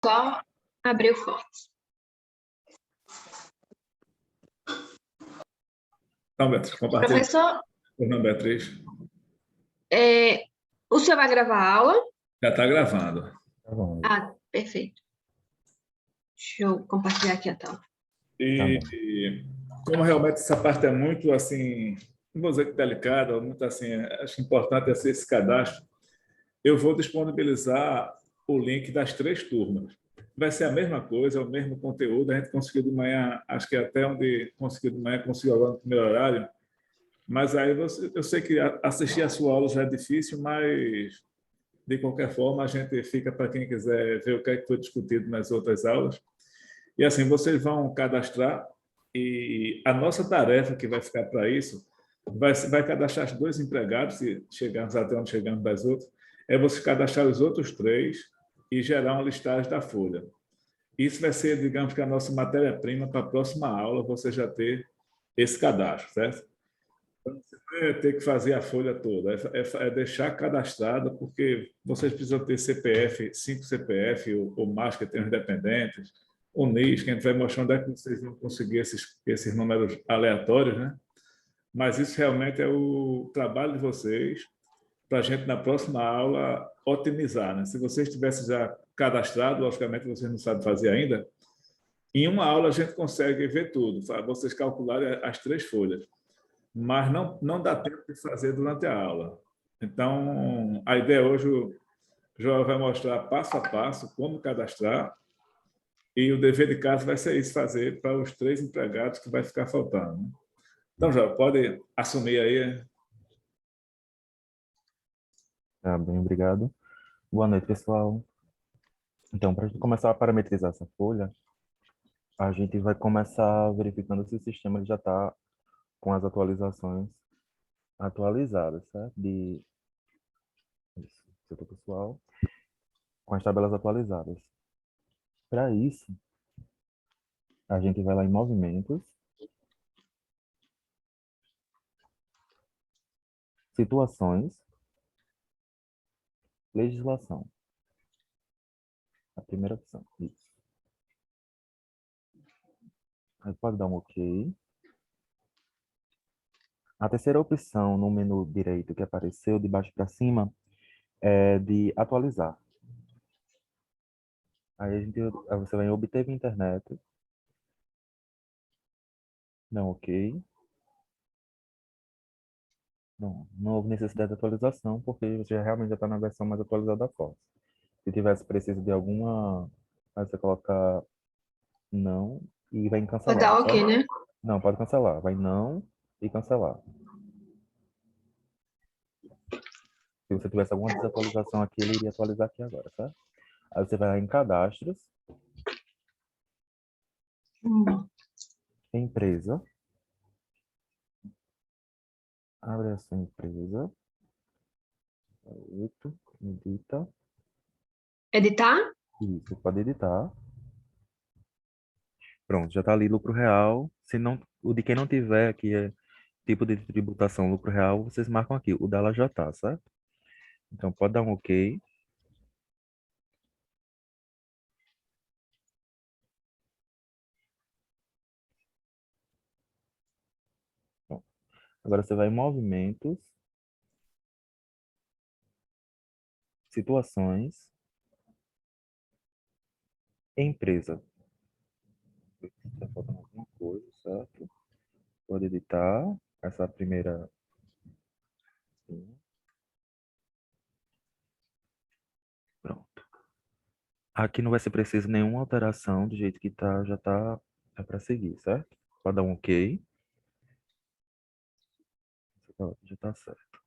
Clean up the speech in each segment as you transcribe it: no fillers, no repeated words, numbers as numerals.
Só abrir o Fotos. Então, Beatriz, compartilha. Professor, Não, Beatriz, o senhor vai gravar a aula? já está gravando. Tá bom. Ah, perfeito. Deixa eu compartilhar aqui a tela. E como realmente essa parte é muito, assim, não vou dizer que delicada, muito assim, acho importante esse cadastro, eu vou disponibilizar o link das 3 turmas. Vai ser a mesma coisa, o mesmo conteúdo, a gente conseguiu de manhã, acho que até onde conseguiu de manhã, conseguiu agora no primeiro horário, mas aí eu sei que assistir a sua aula já é difícil, mas de qualquer forma a gente fica para quem quiser ver o que é que foi discutido nas outras aulas. E assim, vocês vão cadastrar e a nossa tarefa que vai ficar para isso vai cadastrar os 2 empregados, se chegarmos até onde chegamos das outras, é você cadastrar os outros 3 e gerar uma listagem da folha. Isso vai ser, digamos que a nossa matéria-prima para a próxima aula, você já ter esse cadastro, certo? Então, você vai ter que fazer a folha toda, é deixar cadastrado, porque vocês precisam ter CPF, 5 CPF ou mais que tenham independentes, o NIS, que a gente vai mostrar onde é que vocês vão conseguir esses números aleatórios, né? Mas isso realmente é o trabalho de vocês para a gente, na próxima aula, otimizar, né? Se vocês tivessem já cadastrado, logicamente vocês não sabem fazer ainda, em uma aula a gente consegue ver tudo, vocês calcularem as 3 folhas, mas não dá tempo de fazer durante a aula. Então, a ideia hoje, o João vai mostrar passo a passo como cadastrar, e o dever de casa vai ser isso, fazer para os 3 empregados que vai ficar faltando, né? Então, João, pode assumir aí. Tá bem, obrigado. Boa noite, pessoal. Então, para a gente começar a parametrizar essa folha, a gente vai começar verificando se o sistema ele já está com as atualizações atualizadas, certo? Isso, setor pessoal, com as tabelas atualizadas. Para isso, a gente vai lá em movimentos, situações, legislação. A primeira opção, isso. Aí pode dar um OK. A terceira opção no menu direito que apareceu de baixo para cima é de atualizar. Aí você vai em obter via internet. Não, OK. Não houve necessidade de atualização, porque você realmente já está na versão mais atualizada da Force. Se tivesse preciso de alguma, aí você coloca não e vai em Vou cancelar, dar OK, certo? né? Não, pode cancelar. Vai não e cancelar. Se você tivesse alguma desatualização aqui, ele iria atualizar aqui agora, certo? Aí você vai lá em cadastros, empresa, abre essa empresa, 8, edita, Editar? isso, pode editar. Pronto, já está ali lucro real. Se não, o de quem não tiver aqui é tipo de tributação lucro real, vocês marcam aqui. O dela já está, certo? Então pode dar um OK. Bom, agora você vai em movimentos, situações, empresa. Está faltando alguma coisa, certo? Pode editar essa primeira. Pronto. Aqui não vai ser preciso nenhuma alteração, do jeito que tá, já tá, é para seguir, certo? Pode dar um OK. Já tá certo.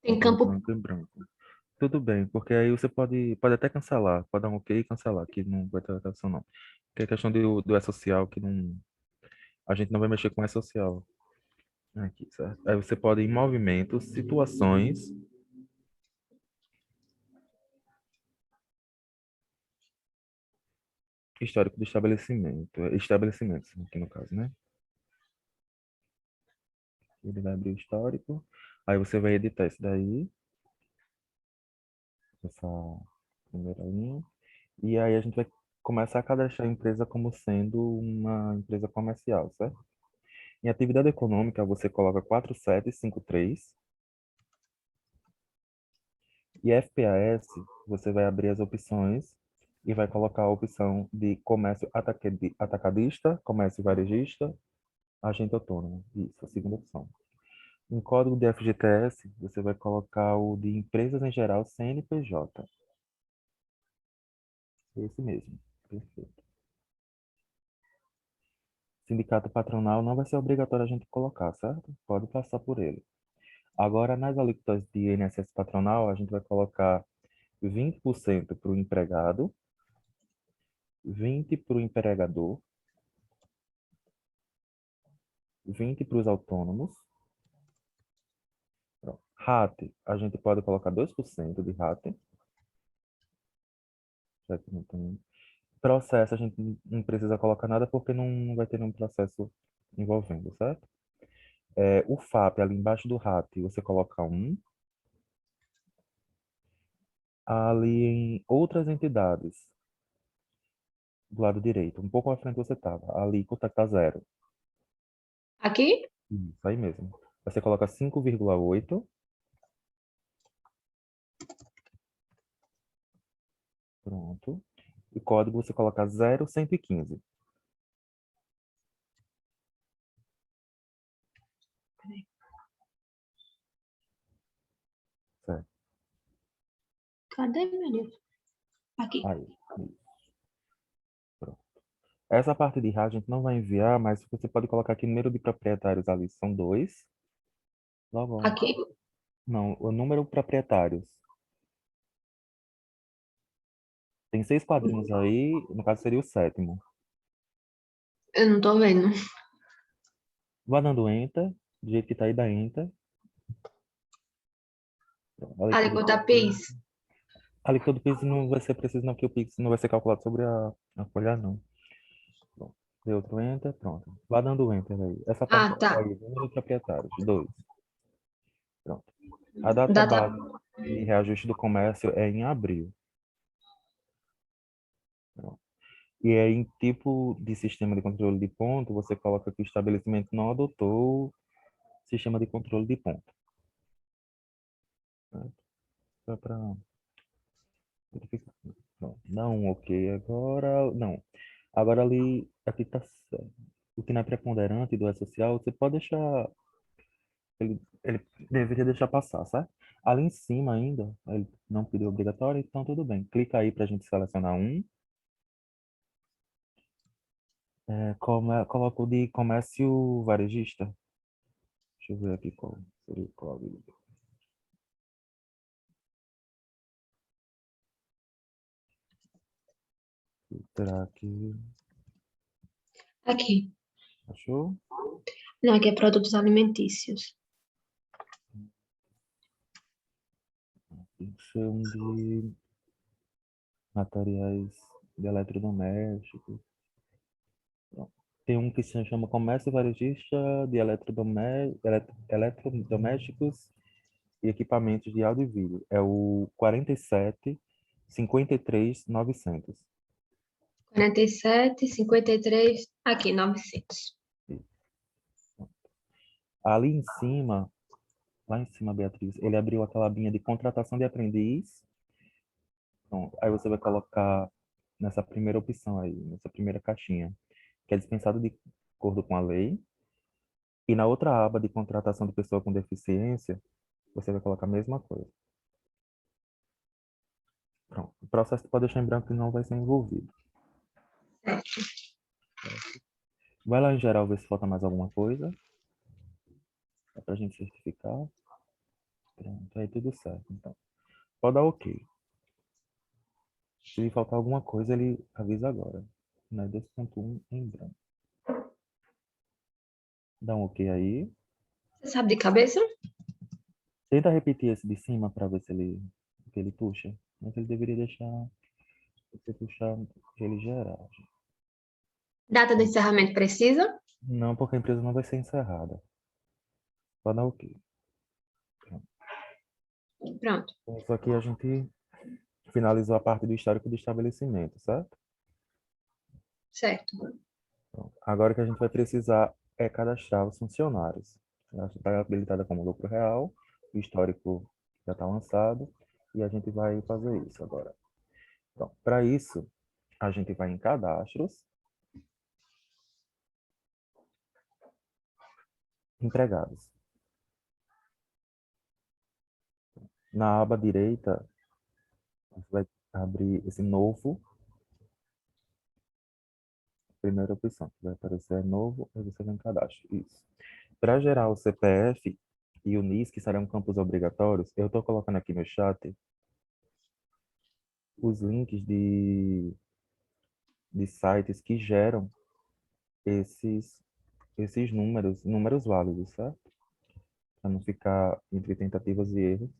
Tem Falta um campo. branco e branco. Tudo bem, porque aí você pode até cancelar, pode dar um OK e cancelar, que não vai ter alteração não. Porque a questão do E-Social, que não, a gente não vai mexer com E-Social. Aqui, certo? Aí você pode ir em movimentos, situações, histórico do estabelecimento, estabelecimentos, aqui no caso, né? Ele vai abrir o histórico, aí você vai editar isso daí. essa primeira linha. E aí a gente vai começar a cadastrar a empresa como sendo uma empresa comercial, certo? Em atividade econômica, você coloca 4753. E FPAS, você vai abrir as opções e vai colocar a opção de comércio atacadista, comércio varejista, agente autônomo. Isso, a segunda opção. Em código de FGTS, você vai colocar o de empresas em geral CNPJ. Esse mesmo. Perfeito. Sindicato patronal não vai ser obrigatório a gente colocar, certo? Pode passar por ele. Agora, nas alíquotas de INSS patronal, a gente vai colocar 20% para o empregado, 20% para o empregador, 20% para os autônomos. Pronto. RAT, a gente pode colocar 2% de RAT. Já que não tem. Processo, a gente não precisa colocar nada porque não vai ter nenhum processo envolvendo, certo? O FAP, ali embaixo do RAT, você coloca 1. Ali em outras entidades, do lado direito, um pouco à frente você estava, a alíquota está 0. Aqui? Isso aí mesmo. Você coloca 5,8. Pronto. E código você coloca 0,115. Certo. Cadê, meu Deus? Aqui. Aí. Isso. Pronto. Essa parte de RA a gente não vai enviar, mas você pode colocar aqui o número de proprietários ali, são 2. Logo. Aqui. Não, o número de proprietários. Tem 6 quadrinhos aí, no caso seria o 7º. Eu não tô vendo. Vai dando Enter, do jeito que tá aí, dá Enter. Olha aqui. Alíquota PIS. Ali todo o Pix não vai ser preciso, não, porque o Pix não vai ser calculado sobre a folha, não. Pronto. Deu outro Enter, pronto. Vai dando Enter aí. Essa parte Ah, tá. aí, número de proprietários, 2. Pronto. A data Data. base de reajuste do comércio é em abril. Pronto. E aí, em tipo de sistema de controle de ponto, você coloca que o estabelecimento não adotou o sistema de controle de ponto. Certo? Só para verificar. Pronto. Dá um OK agora. Não. Agora ali, aqui tá certo. O que não é preponderante do E-Social, você pode deixar. Ele deveria deixar passar, certo? Ali em cima ainda, ele não pediu obrigatório, então tudo bem. Clica aí para a gente selecionar um. Coloca o de comércio varejista. Deixa eu ver aqui qual seria o código. Será que Aqui. achou? Não, aqui é produtos alimentícios. Tem que ser um de materiais de eletrodomésticos. Pronto. Tem um que se chama Comércio Varejista de Eletrodomésticos e Equipamentos de Áudio e Vídeo. É o 47.53.900. 47, 53. Aqui, 900. Ali em cima, lá em cima, Beatriz, ele abriu aquela abinha de contratação de aprendiz. Pronto. Aí você vai colocar nessa primeira opção aí, nessa primeira caixinha, que é dispensado de acordo com a lei. E na outra aba de contratação de pessoa com deficiência, você vai colocar a mesma coisa. Pronto. O processo pode deixar em branco e não vai ser envolvido. Vai lá em geral ver se falta mais alguma coisa. É pra gente certificar. Pronto, aí tudo certo. Então, pode dar OK. Se faltar alguma coisa, ele avisa agora. Né? 2.1 em branco. Dá um OK aí. Você sabe de cabeça? Tenta repetir esse de cima para ver se ele puxa. Mas ele deveria deixar você puxar ele geral. Data de encerramento precisa? Não, porque a empresa não vai ser encerrada. Pode dar OK. Pronto. Então, isso aqui a gente finalizou a parte do histórico do estabelecimento, certo? Certo. Pronto. Agora o que a gente vai precisar é cadastrar os funcionários. Ela está habilitada como lucro real, o histórico já está lançado, e a gente vai fazer isso agora. Então, para isso, a gente vai em cadastros, empregados. Na aba direita, você vai abrir esse novo, primeira opção, que vai aparecer é novo, e você vai em cadastro. Isso. Para gerar o CPF e o NIS, que serão campos obrigatórios, eu estou colocando aqui no chat os links de sites que geram esses, esses números válidos, certo? Para não ficar entre tentativas e erros.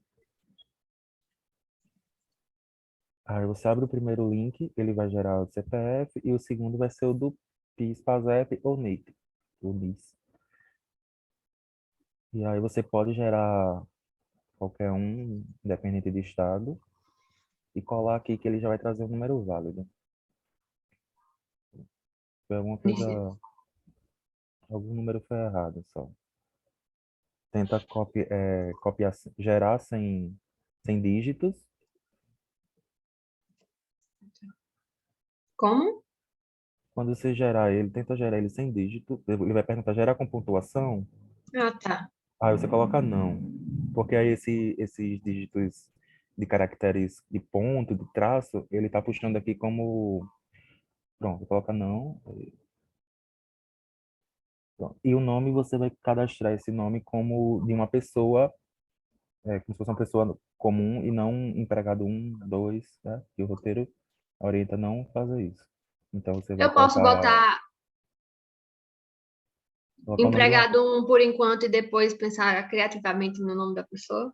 Aí você abre o primeiro link, ele vai gerar o CPF, e o segundo vai ser o do PIS, PASEP ou NIT, o NIS. E aí você pode gerar qualquer um, independente de estado, e colar aqui que ele já vai trazer um número válido. Foi alguma coisa, algum número foi errado só. Tenta copiar, gerar sem dígitos. Como? Quando você gerar ele, tenta gerar ele sem dígito. Ele vai perguntar, gerar com pontuação? Ah, tá. Aí você coloca não. Porque aí esses dígitos de caracteres de ponto, de traço, ele tá puxando aqui como... Pronto, coloca não. Pronto. E o nome, você vai cadastrar esse nome como de uma pessoa, como se fosse uma pessoa comum e não um empregado um, dois, né? Que o roteiro orienta não fazer isso. Então você vai Eu posso botar colocar o nome de uma... empregado um por enquanto e depois pensar criativamente no nome da pessoa?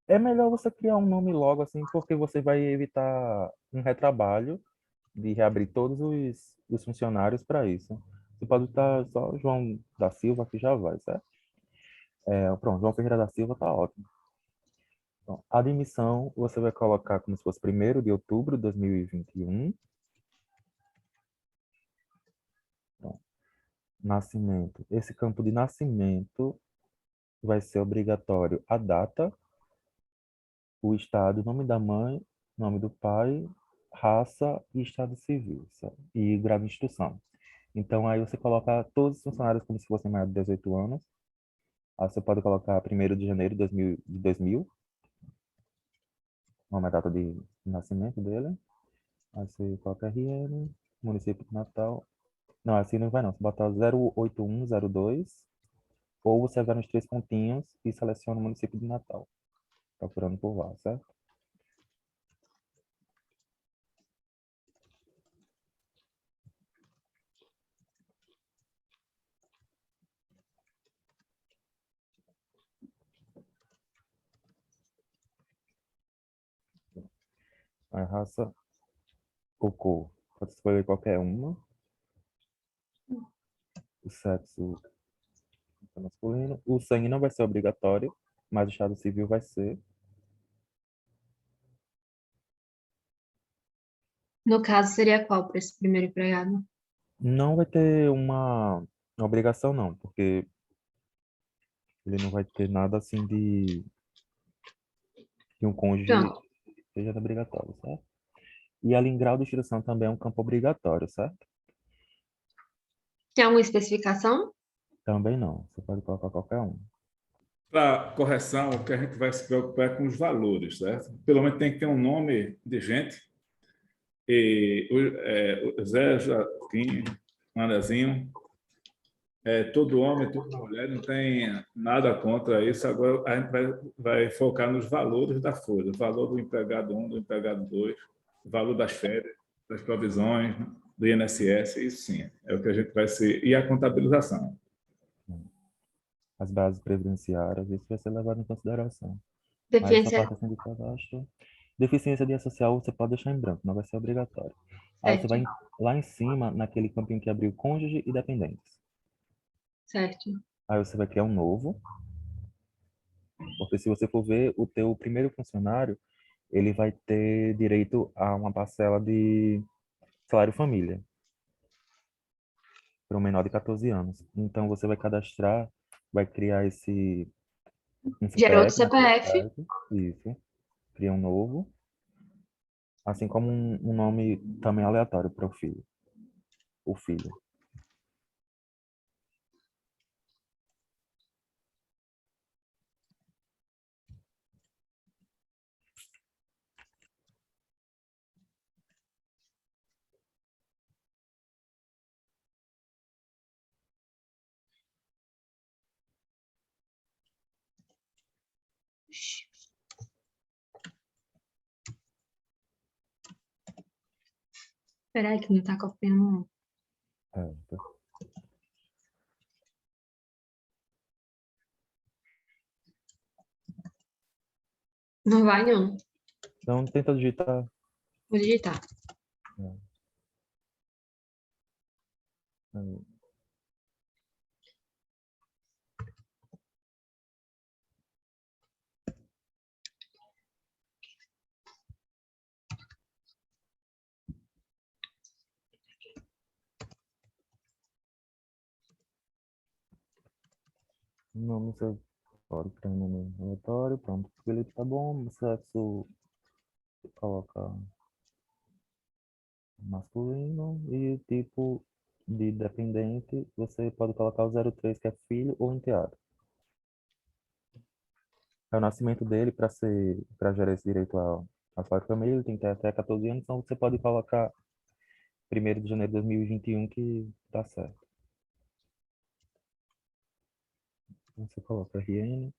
É melhor você criar um nome logo assim, porque você vai evitar um retrabalho de reabrir todos os funcionários para isso. Você pode estar só João da Silva, que já vai, certo? Pronto, João Ferreira da Silva tá ótimo. Então, admissão, você vai colocar como se fosse 1º de outubro de 2021. Então, nascimento. Esse campo de nascimento vai ser obrigatório a data, o estado, nome da mãe, nome do pai, raça e estado civil, certo? E grau de instrução. Então, aí você coloca todos os funcionários como se fossem maiores de 18 anos. Aí você pode colocar 1º de janeiro de 2000, nome a data de nascimento dele. Aí você coloca RN, município de Natal. Não, assim não vai não. Você bota 08102, ou você vai nos 3 pontinhos e seleciona o município de Natal, procurando por lá, certo? A raça ou cor, pode escolher qualquer uma. O sexo é masculino. O sangue não vai ser obrigatório, mas o estado civil vai ser. No caso, seria qual para esse primeiro empregado? Não vai ter uma obrigação, não, porque ele não vai ter nada assim de que um cônjuge Pronto. seja obrigatório, certo? E ali em grau de instrução também é um campo obrigatório, certo? Tem alguma especificação? Também não, você pode colocar qualquer um. Para correção, o que a gente vai se preocupar é com os valores, certo? Pelo menos tem que ter um nome de gente. E o Zé, Joaquim, Andazinho, todo homem, toda mulher, não tem nada contra isso. Agora a gente vai focar nos valores da folha: o valor do empregado um, do empregado 2, o valor das férias, das provisões, do INSS, isso sim, é o que a gente vai ser. E a contabilização. As bases previdenciárias, isso vai ser levado em consideração. Mas essa Deficiência, parte assim de cadastro. Deficiência de social você pode deixar em branco, não vai ser obrigatório. Aí você certo, vai lá em cima, naquele campinho que abriu cônjuge e dependentes. certo. Aí você vai criar um novo, porque se você for ver, o teu primeiro funcionário, ele vai ter direito a uma parcela de salário família para um menor de 14 anos. Então, você vai cadastrar, vai criar um Gera outro CPF no seu CPF. site, isso, cria um novo, assim como um nome também aleatório para o filho. Espera aí que não tá copiando. É, tá. Não vai, não. Então, tenta digitar. Vou digitar. É, é, nome seu aleatório, cria um nome aleatório, pronto. Ele tá bom, sexo, coloca masculino e tipo de dependente, você pode colocar o 03, que é filho ou enteado. É o nascimento dele para gerar esse direito à sua família, ele tem que ter até 14 anos, então você pode colocar 1º de janeiro de 2021 que dá certo. Então, você coloca RN,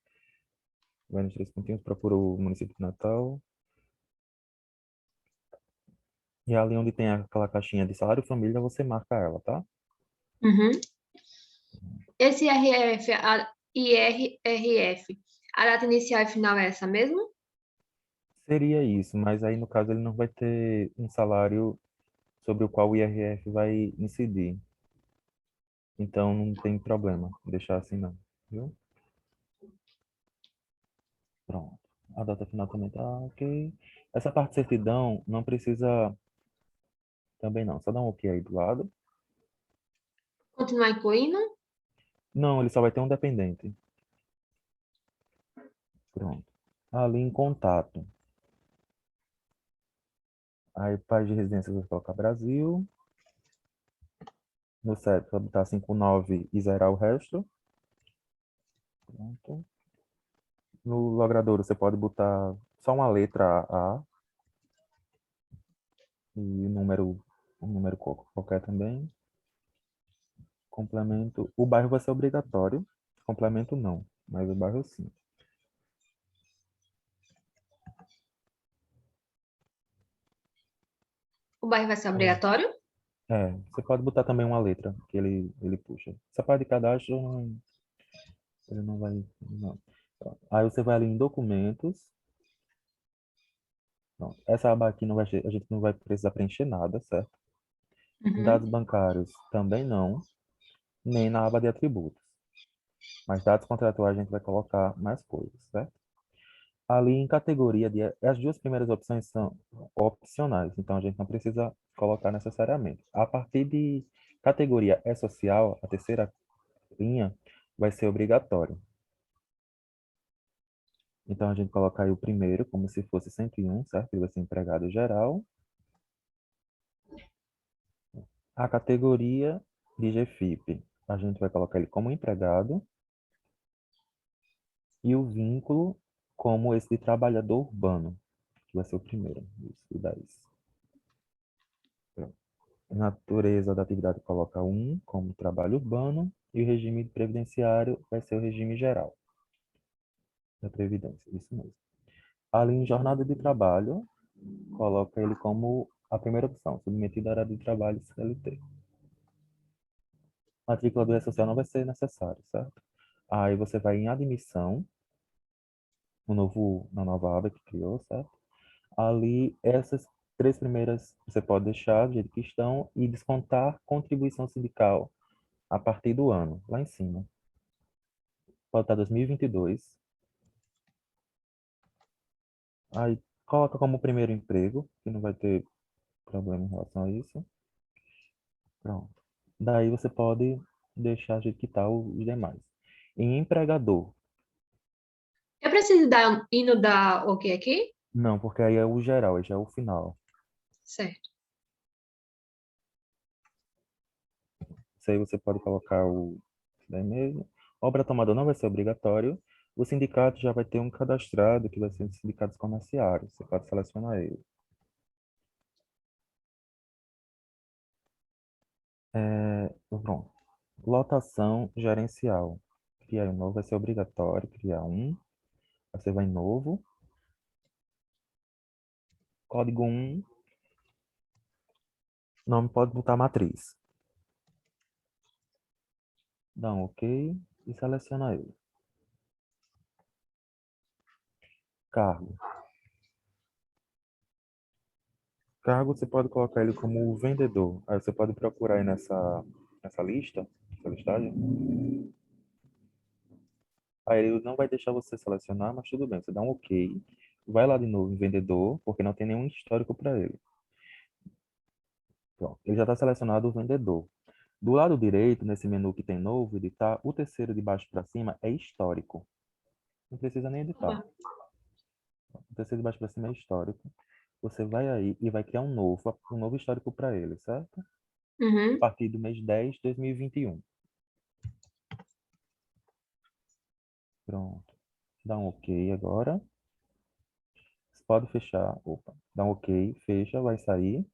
vai nos 3 pontinhos, procura o município de Natal, e ali onde tem aquela caixinha de salário família, você marca ela, tá? Uhum. Esse IRRF, a data inicial e final é essa mesmo? Seria isso, mas aí no caso ele não vai ter um salário sobre o qual o IRF vai incidir. Então não tem problema deixar assim não, viu? Pronto. A data final também tá ok. Essa parte de certidão não precisa também não. Só dá um ok aí do lado. Continuar incluindo? Não, ele só vai ter um dependente. Pronto. Ali em contato. Aí país de residência você vai colocar Brasil. No CEP vai botar 59 e zerar o resto. Pronto. No logradouro você pode botar só uma letra A e um número qualquer também. Complemento. O bairro vai ser obrigatório. Complemento não, mas o bairro sim. O bairro vai ser É, obrigatório? você pode botar também uma letra que ele puxa. Essa parte de cadastro, ele não vai. Não. Pronto. Aí você vai ali em documentos. Pronto. Essa aba aqui não vai, a gente não vai precisar preencher nada, certo? Uhum. Dados bancários também não, nem na aba de atributos. Mas dados contratuais a gente vai colocar mais coisas, certo? Ali em categoria, as duas primeiras opções são opcionais, então a gente não precisa colocar necessariamente. A partir de categoria E-Social, a terceira linha, vai ser obrigatório. Então a gente coloca aí o primeiro como se fosse 101, certo? Ele vai ser empregado geral. A categoria de GFIP, a gente vai colocar ele como empregado. E o vínculo como esse de trabalhador urbano, que vai ser o primeiro. Isso, o 10. Pronto. Natureza da atividade coloca um como trabalho urbano e o regime previdenciário vai ser o regime geral da Previdência, isso mesmo. Ali em jornada de trabalho, coloca ele como a primeira opção, submetido à área de trabalho CLT. Matrícula do E-Social não vai ser necessário, certo? Aí você vai em admissão, na nova aba que criou, certo? Ali, essas 3 primeiras você pode deixar do jeito que estão e descontar contribuição sindical a partir do ano, lá em cima. Pode estar 2022. Aí Coloca como primeiro emprego, que não vai ter problema em relação a isso. Pronto. Daí você pode deixar a gente quitar os demais. Em empregador, Eu preciso dar, indo dar ok aqui? não, porque aí é o geral, aí já é o final. Certo. Isso aí você pode colocar o daí mesmo. Obra tomador não vai ser obrigatório. O sindicato já vai ter um cadastrado, que vai ser os sindicatos comerciários. Você pode selecionar ele. Pronto. Lotação gerencial. Criar um novo vai ser obrigatório. Criar um. Aí você vai em novo. Código 1. Nome pode botar matriz. Dá um OK e seleciona ele. Cargo. Cargo você pode colocar ele como vendedor. Aí você pode procurar aí nessa lista, nessa listagem. Aí ele não vai deixar você selecionar, mas tudo bem. Você dá um OK. Vai lá de novo em vendedor, porque não tem nenhum histórico para ele. Pronto. Ele já está selecionado o vendedor. Do lado direito, nesse menu que tem novo, editar, o terceiro de baixo para cima é histórico. Não precisa nem editar. O terceiro de baixo para cima é histórico. Você vai aí e vai criar um novo histórico para ele, certo? A Uhum. partir do mês 10 de 2021. Pronto. Dá um OK agora. Você pode fechar. Opa. Dá um OK, fecha, vai sair.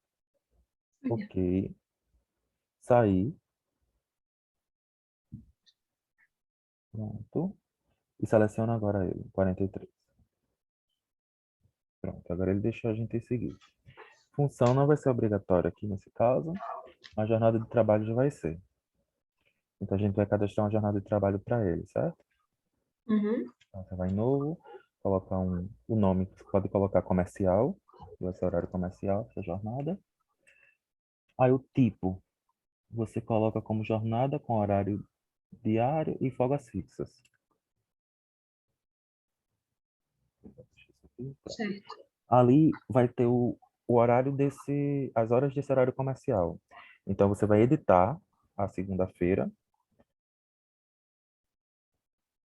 Olha. OK. Sair. Pronto. E seleciona agora ele, 43. Pronto, agora ele deixou a gente seguir. Função não vai ser obrigatória aqui nesse caso. A jornada de trabalho já vai ser. Então a gente vai cadastrar uma jornada de trabalho para ele, certo? Uhum. Então você vai em novo, colocar o nome, você pode colocar comercial, vai ser horário comercial, essa jornada. Aí o tipo, você coloca como jornada com horário diário e folgas fixas. Certo. Ali vai ter o horário as horas desse horário comercial. Então você vai editar a segunda-feira,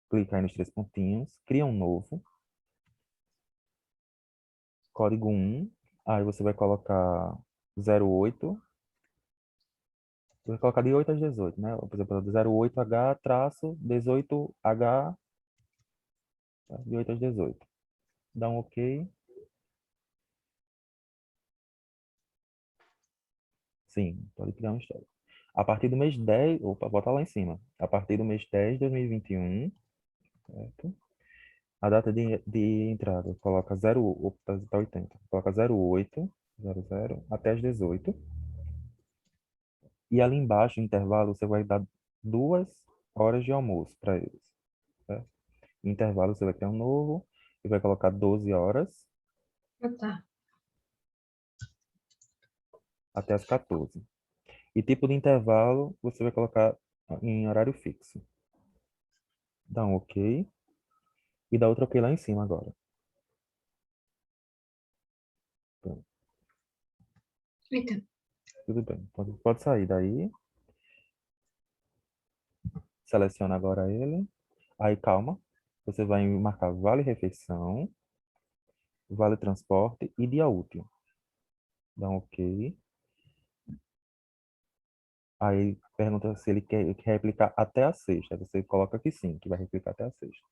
clica aí nos três pontinhos, cria um novo, código 1, aí você vai colocar 08, você vai colocar de 8 às 18, né? Por exemplo, 08H-18H, de 8 às 18. Dá um OK. Sim, pode criar uma história. A partir do mês 10, opa, bota lá em cima. A partir do mês 10 de 2021, certo? A data de entrada, coloca 0, opa, tá 80. Coloca 08, 00, até as 18. E ali embaixo, no intervalo, você vai dar 2 horas de almoço para eles, certo? No intervalo, você vai criar um novo e vai colocar 12 horas Ah, tá. até as 14. E tipo de intervalo, você vai colocar em horário fixo. Dá um OK e dá outro OK lá em cima agora. Pronto, Eita. tudo bem. Pode sair daí. Seleciona agora ele. Aí, calma. Você vai marcar vale refeição, vale transporte e dia útil. Dá um OK. Aí pergunta se ele quer replicar até a sexta. Aí você coloca que sim, que vai replicar até a sexta.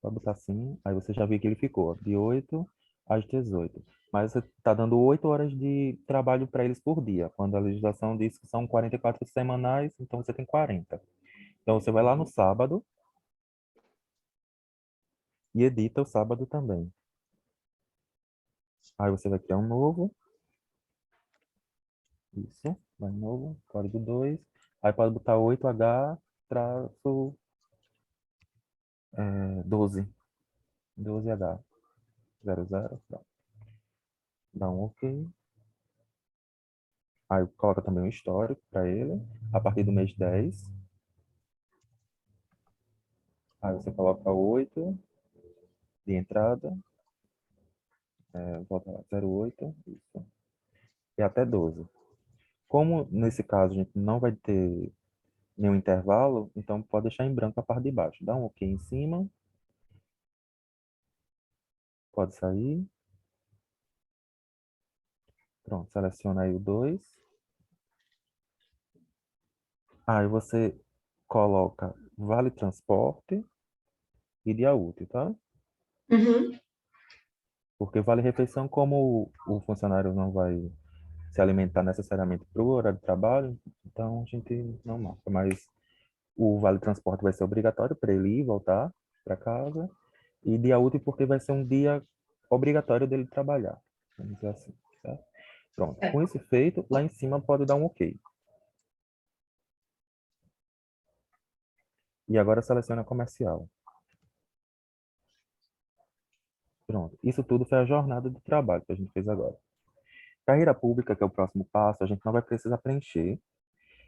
Vai botar sim. Aí você já viu que ele ficou ó, de 8 às 18. Mas você está dando 8 horas de trabalho para eles por dia. Quando a legislação diz que são 44 semanais, então você tem 40. Então você vai lá no sábado e edita o sábado também. Aí você vai criar um novo. Isso, vai novo, código 2. Aí pode botar 8H traço 12. 12H 00. Pronto. Dá um OK. Aí coloca também um histórico para ele, a partir do mês 10. Aí você coloca 8 de entrada, Volta lá, 0,8, isso. E até 12. Como nesse caso a gente não vai ter nenhum intervalo, então pode deixar em branco a parte de baixo. Dá um OK em cima. Pode sair. Pronto, seleciona aí o 2. Aí você coloca vale transporte e dia útil, tá? Uhum. Porque vale refeição, como o funcionário não vai se alimentar necessariamente para o horário de trabalho, então a gente não marca. Mas o vale transporte vai ser obrigatório para ele ir e voltar para casa. E dia útil porque vai ser um dia obrigatório dele trabalhar. Vamos dizer assim, certo? Pronto. É. Com isso feito, lá em cima pode dar um OK. E agora seleciona comercial. Pronto. Isso tudo foi a jornada de trabalho que a gente fez agora. Carreira pública, que é o próximo passo, a gente não vai precisar preencher,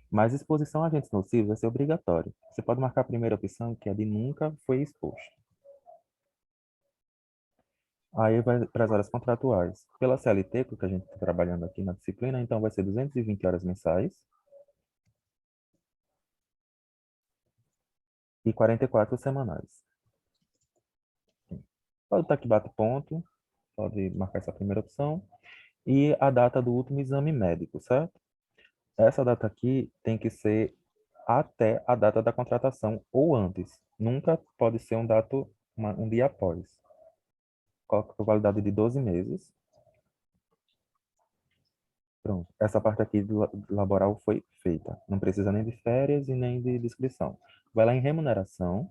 mas exposição a agentes nocivos vai ser obrigatório. Você pode marcar a primeira opção, que é de nunca foi exposto. Aí vai para as horas contratuais. Pela CLT, que a gente está trabalhando aqui na disciplina, então vai ser 220 horas mensais e 44 semanais. Pode estar que bate ponto, pode marcar essa primeira opção. E a data do último exame médico, certo? Essa data aqui tem que ser até a data da contratação ou antes. Nunca pode ser um dia após. Coloca a validade de 12 meses. Pronto. Essa parte aqui do laboral foi feita. Não precisa nem de férias e nem de descrição. Vai lá em remuneração.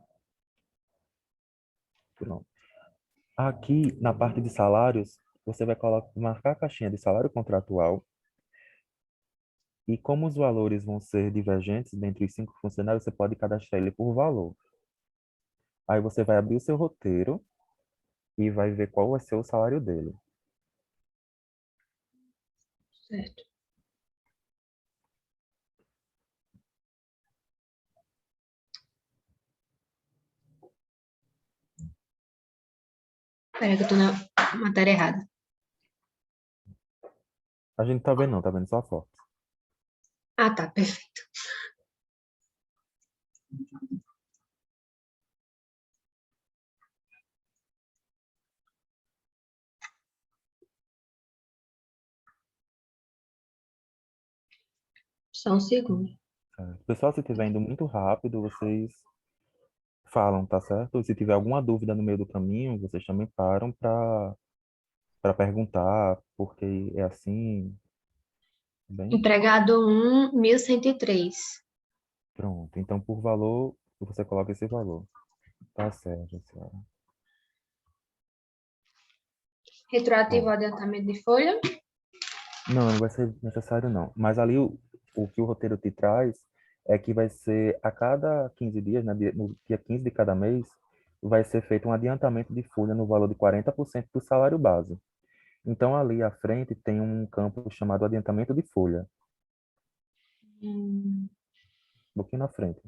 Pronto. Aqui, na parte de salários, você vai marcar a caixinha de salário contratual. E como os valores vão ser divergentes dentre os 5 funcionários, você pode cadastrar ele por valor. Aí você vai abrir o seu roteiro e vai ver qual vai ser o salário dele. Certo. Peraí que eu tô na matéria errada. A gente tá vendo não, tá vendo só a foto. Ah, tá, perfeito. Só um segundo. Pessoal, se estiver indo muito rápido, vocês falam, tá certo? E se tiver alguma dúvida no meio do caminho, vocês também param para perguntar, porque é assim, bem? Empregado 1, 1.103. Pronto. Então, por valor, você coloca esse valor. Tá certo, senhora. Retroativo ao Pronto. adiantamento de folha. Não, não vai ser necessário não. Mas ali o que o roteiro te traz é que vai ser a cada 15 dias, né, no dia 15 de cada mês, vai ser feito um adiantamento de folha no valor de 40% do salário base. Então ali à frente tem um campo chamado adiantamento de folha, Hum, um pouquinho na frente.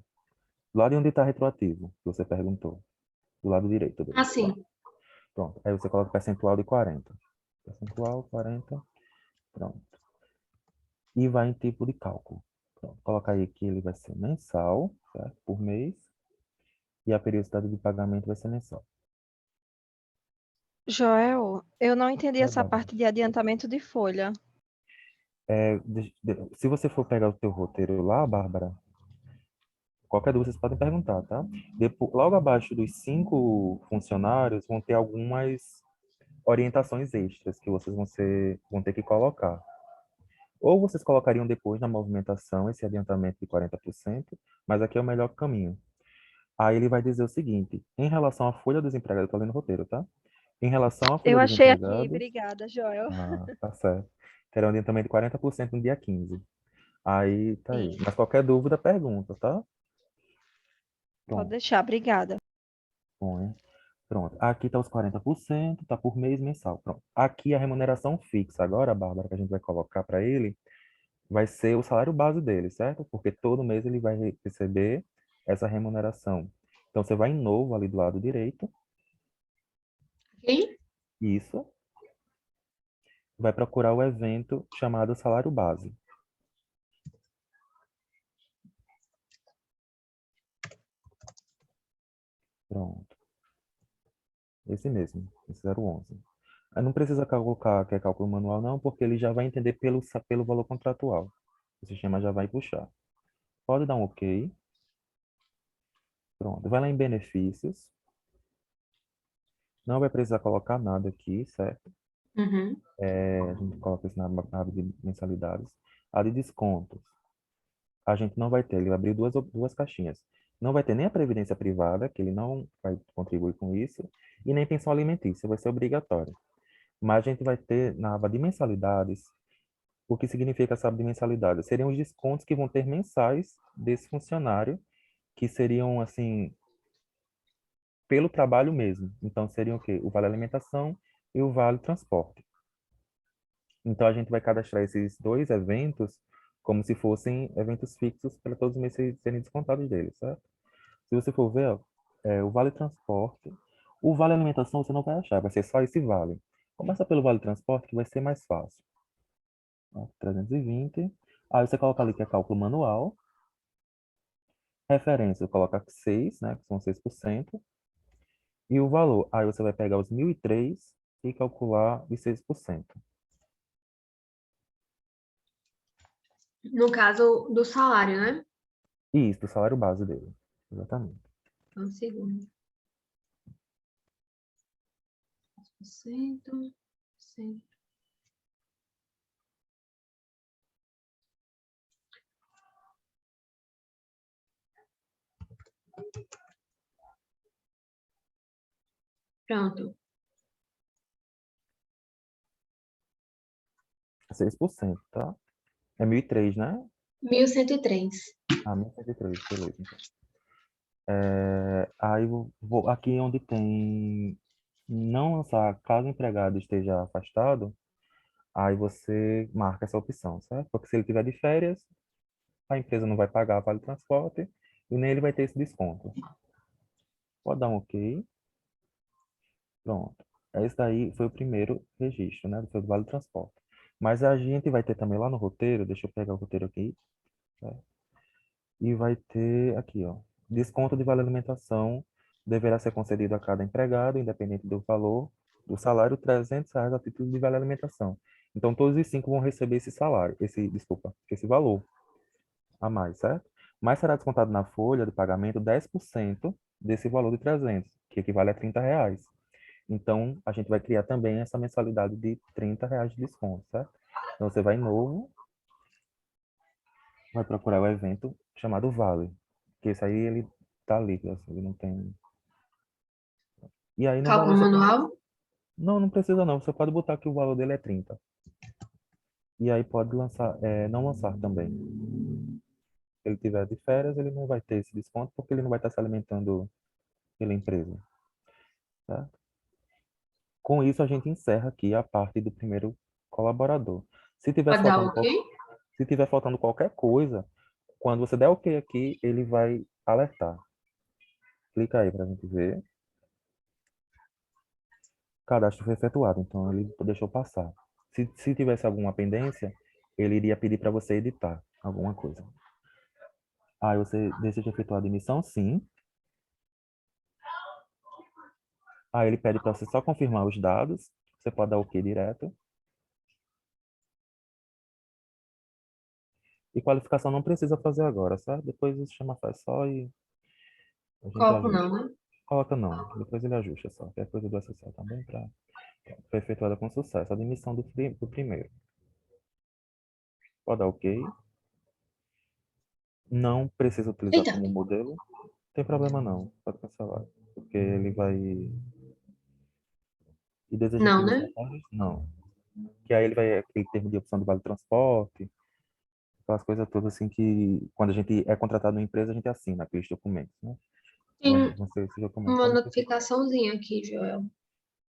Do lado de onde está retroativo, que você perguntou. Do lado direito dele. assim. Pronto. Aí você coloca o percentual de 40. Percentual 40. Pronto. E vai em tipo de cálculo. Pronto. Coloca aí que ele vai ser mensal, certo? Por mês. E a periodicidade de pagamento vai ser mensal. Joel, eu não entendi Vai, essa Bárbara. parte de adiantamento de folha. Se você for pegar o teu roteiro lá, Bárbara, qualquer dúvida vocês podem perguntar, tá? Logo abaixo dos 5 funcionários vão ter algumas orientações extras que vocês vão ter que colocar. Ou vocês colocariam depois na movimentação esse adiantamento de 40%, mas aqui é o melhor caminho. Aí ele vai dizer o seguinte, em relação à folha dos empregados, eu tô lendo o roteiro, tá? Em relação à folha Eu dos achei aqui, empregados, obrigada, Joel. tá certo. Terá um adiantamento de 40% no dia 15. Aí, tá aí. Sim. Mas qualquer dúvida, pergunta, tá? Pode Pronto. deixar, obrigada. Põe. Pronto. Aqui tá os 40%, tá por mês mensal. Pronto. Aqui a remuneração fixa. Agora, Bárbara, que a gente vai colocar para ele, vai ser o salário base dele, certo? Porque todo mês ele vai receber essa remuneração. Então, você vai em novo ali do lado direito. Ok? Isso. vai procurar o evento chamado salário base. Pronto. Esse mesmo, esse 011. Aí não precisa colocar que é cálculo manual, não, porque ele já vai entender pelo valor contratual. O sistema já vai puxar. Pode dar um OK. Pronto. Vai lá em benefícios. Não vai precisar colocar nada aqui, certo? Uhum. A gente coloca isso na aba de mensalidades. A de descontos. A gente não vai ter, ele vai abrir duas caixinhas. Não vai ter nem a previdência privada, que ele não vai contribuir com isso, e nem pensão alimentícia, vai ser obrigatório. Mas a gente vai ter na aba de mensalidades, o que significa essa aba de mensalidades? Seriam os descontos que vão ter mensais desse funcionário, que seriam, assim, pelo trabalho mesmo. Então, seriam o quê? O vale alimentação e o vale transporte. Então, a gente vai cadastrar esses dois eventos como se fossem eventos fixos para todos os meses serem descontados deles, certo? Se você for ver, ó, o vale transporte, o vale alimentação você não vai achar, vai ser só esse vale. Começa pelo vale transporte que vai ser mais fácil. Ó, 320. Aí você coloca ali que é cálculo manual. Referência, coloca 6, né, que são 6%. E o valor, aí você vai pegar os 1.003 e calcular os 6%. No caso do salário, né? Isso, do salário base dele. Exatamente. Um segundo. 100%. Pronto. 6%, tá? É 1.003, né? 1.103. Ah, 1.003, beleza. Então. Aí aqui onde tem não lançar caso o empregado esteja afastado, aí você marca essa opção, certo? Porque se ele tiver de férias, a empresa não vai pagar vale transporte e nem ele vai ter esse desconto. Pode dar um OK. Pronto. Esse daí foi o primeiro registro, né? Foi do vale transporte. Mas a gente vai ter também lá no roteiro, deixa eu pegar o roteiro aqui, tá? E vai ter aqui, ó. Desconto de vale alimentação deverá ser concedido a cada empregado, independente do valor do salário, R$ 300 a título de vale alimentação. Então, todos os 5 vão receber esse salário, esse valor a mais, certo? Mas será descontado na folha de pagamento 10% desse valor de 300, que equivale a R$ 30. Então, a gente vai criar também essa mensalidade de R$ 30 de desconto, certo? Então, você vai em novo, vai procurar o evento chamado Vale, que esse aí ele tá livre, assim, ele não tem. E aí no Cálculo valor você pode. manual? Não, não precisa não, você pode botar que o valor dele é 30. E aí pode lançar, não lançar também. Se ele tiver de férias, ele não vai ter esse desconto porque ele não vai estar se alimentando pela empresa, tá? Com isso, a gente encerra aqui a parte do primeiro colaborador. Se tiver Pode dar faltando, OK? se tiver faltando qualquer coisa, quando você der OK aqui, ele vai alertar. Clica aí para a gente ver. Cadastro foi efetuado, então ele deixou passar. Se tivesse alguma pendência, ele iria pedir para você editar alguma coisa. Aí você deseja efetuar a admissão? Sim. Aí ele pede para você só confirmar os dados. Você pode dar OK direto. E qualificação não precisa fazer agora, certo? Depois o sistema faz só e a gente Cálculo ajusta. não, né? Coloca não, depois ele ajusta só. Que é coisa do SSL também foi efetuada com sucesso. Admissão do primeiro. Pode dar OK. Não precisa utilizar Eita, como modelo. Não tem problema não, pode cancelar. Porque ele vai. E deseja não, utilizar né? dados? Não. Que aí ele vai aquele termo de opção do vale transporte, aquelas coisas todas assim que quando a gente é contratado numa empresa, a gente assina aqueles documentos, né? Tem Vão ser esses documentos. uma Então, não precisa. notificaçãozinha aqui, Joel.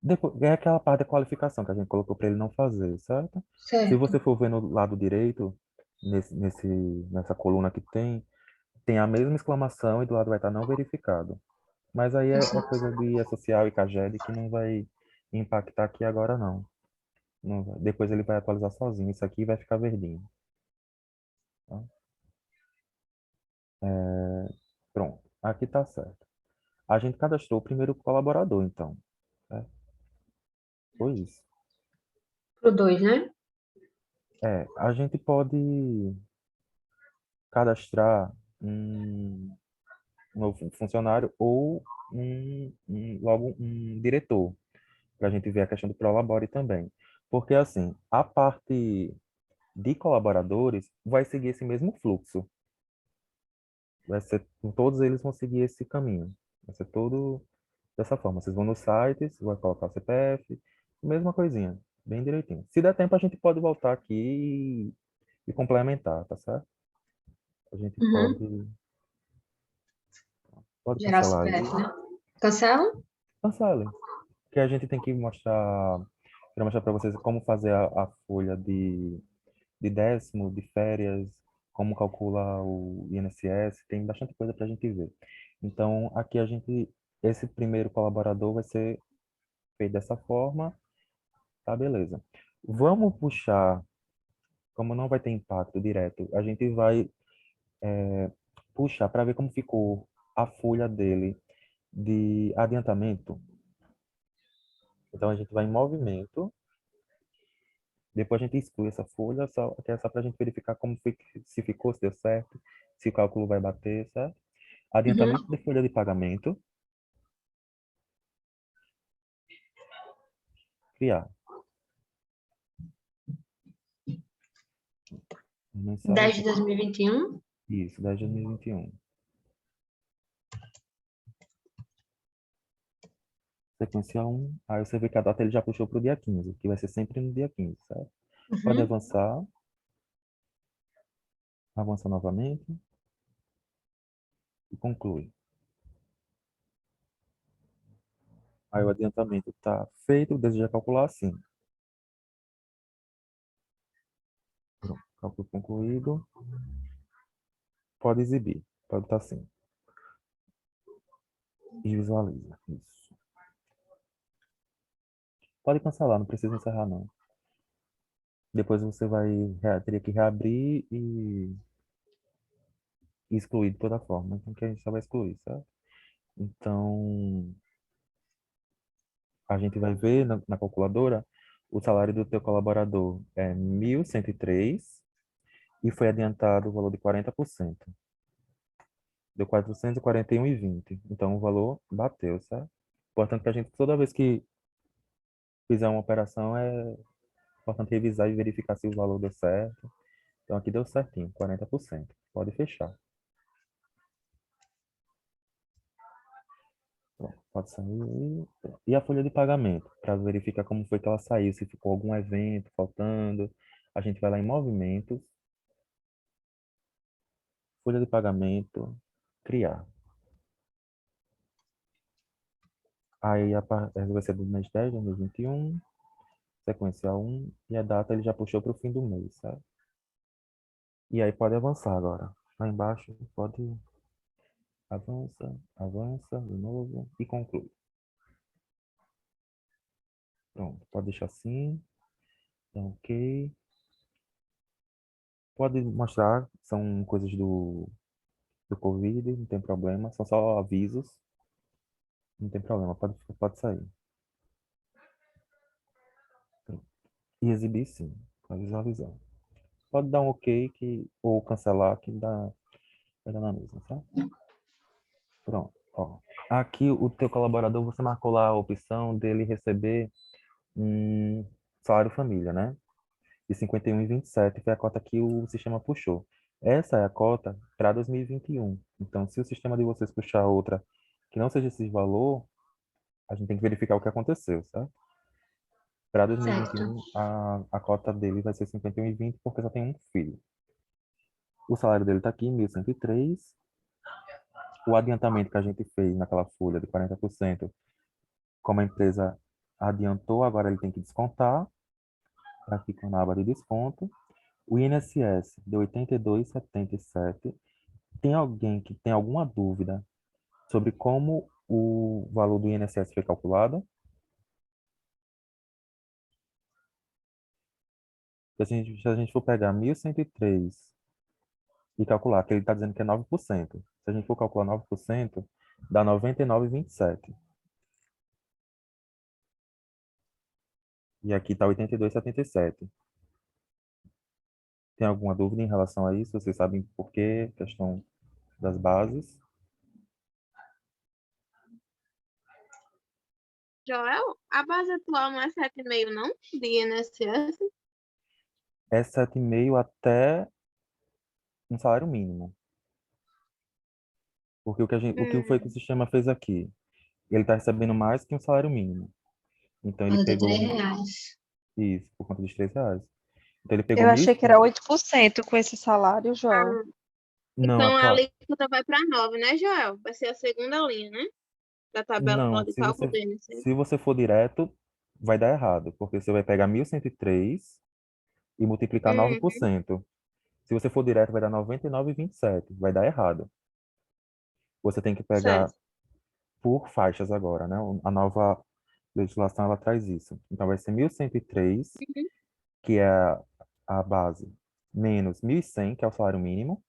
Depois, é aquela parte da qualificação que a gente colocou para ele não fazer, certo? Se Certo. você for ver no lado direito, nessa coluna que tem a mesma exclamação e do lado vai estar não verificado. Mas aí é Assim. coisa de social e CAGED que não vai impactar aqui agora, não. Depois ele vai atualizar sozinho. Isso aqui vai ficar verdinho. Tá? Pronto. Aqui tá certo. A gente cadastrou o primeiro colaborador, então. Certo? Foi isso. Pro 2, né? A gente pode cadastrar um novo funcionário ou logo um diretor, para a gente ver a questão do Prolabore também. Porque, assim, a parte de colaboradores vai seguir esse mesmo fluxo. Vai ser, todos eles vão seguir esse caminho. Vai ser todo dessa forma. Vocês vão no site, você vai colocar o CPF, mesma coisinha, bem direitinho. Se der tempo, a gente pode voltar aqui e complementar, tá certo? A gente Uhum. pode Gerar o cancelar aí. CPF, né? Cancela? Cancele. Que a gente tem que mostrar, quero mostrar para vocês como fazer a folha de décimo, de férias, como calcula o INSS, tem bastante coisa para a gente ver. Então, aqui esse primeiro colaborador vai ser feito dessa forma, tá, beleza. Vamos puxar, como não vai ter impacto direto, a gente vai puxar para ver como ficou a folha dele de adiantamento. Então, a gente vai em movimento. Depois a gente exclui essa folha, que é só para a gente verificar como foi, se ficou, se deu certo, se o cálculo vai bater, certo? Adiantamento Uhum. de folha de pagamento, criar. 10 Mensais, de 2021. isso, 10 de 2021. Sequência 1, aí você vê que a data ele já puxou para o dia 15, que vai ser sempre no dia 15, certo? Pode Uhum. avançar, avança novamente e conclui. Aí o adiantamento está feito, deseja calcular assim. Pronto, cálculo concluído. Pode exibir, pode estar assim. E visualiza, isso. Pode cancelar, não precisa encerrar não. Depois você teria que reabrir e excluir de toda forma. Então, que a gente só vai excluir, certo? Então, a gente vai ver na calculadora o salário do teu colaborador é 1.103 e foi adiantado o valor de 40%. Deu 441,20. Então, o valor bateu, certo? Portanto, que a gente, toda vez que fizer uma operação, é importante revisar e verificar se o valor deu certo. Então, aqui deu certinho, 40%. Pode fechar. Pronto, pode sair aí. E a folha de pagamento, para verificar como foi que ela saiu, se ficou algum evento faltando. A gente vai lá em movimentos, folha de pagamento, criar. Aí vai ser do mês 10 de 2021, sequência 1, e a data ele já puxou para o fim do mês, sabe? E aí pode avançar agora. Lá embaixo, pode avança, avança de novo e conclui. Pronto, pode deixar assim, então ok. Pode mostrar, são coisas do Covid, não tem problema, são só avisos, não tem problema, pode sair. E exibir sim, pode visualizar. Pode dar um ok ou cancelar que vai dar na mesma, tá? Pronto, ó. Aqui o teu colaborador, você marcou lá a opção dele receber um salário família, né? De 51,27 foi a cota que o sistema puxou. Essa é a cota para 2021. Então, se o sistema de vocês puxar outra que não seja esse valor, a gente tem que verificar o que aconteceu, certo? Para Certo. 2021, a cota dele vai ser 51,20 porque só tem um filho. O salário dele está aqui, 1.103. O adiantamento que a gente fez naquela folha de 40%, como a empresa adiantou, agora ele tem que descontar. Tá aqui com a aba de desconto. O INSS deu 82,77. Tem alguém que tem alguma dúvida sobre como o valor do INSS foi calculado? Porque se a gente for pegar 1.103 e calcular, que ele está dizendo que é 9%. Se a gente for calcular 9%, dá 99,27. E aqui está 82,77. Tem alguma dúvida em relação a isso? Vocês sabem por quê? Questão das bases. Joel, a base atual não é 7,5 não? De INSS? É 7,5 até um salário mínimo. Porque o que foi que o sistema fez aqui? Ele está recebendo mais que um salário mínimo. Então ele Olha, de pegou R$ 3. isso por conta dos R$ 3. Então ele pegou Eu achei que era 1.100. 8% com esse salário, Joel. Ah, Não, então a alíquota vai para 9, né, Joel? Vai ser a segunda linha, né? Da tabela não, de cálculo do INSS. se você for direto, vai dar errado, porque você vai pegar 1.103 e multiplicar Uhum, 9%. Se você for direto, vai dar 99,27. Vai dar errado. Você tem que pegar certo. por faixas agora, né? A nova legislação ela traz isso. Então vai ser 1.103, Uhum. que é a base, menos 1.100, que é o salário mínimo.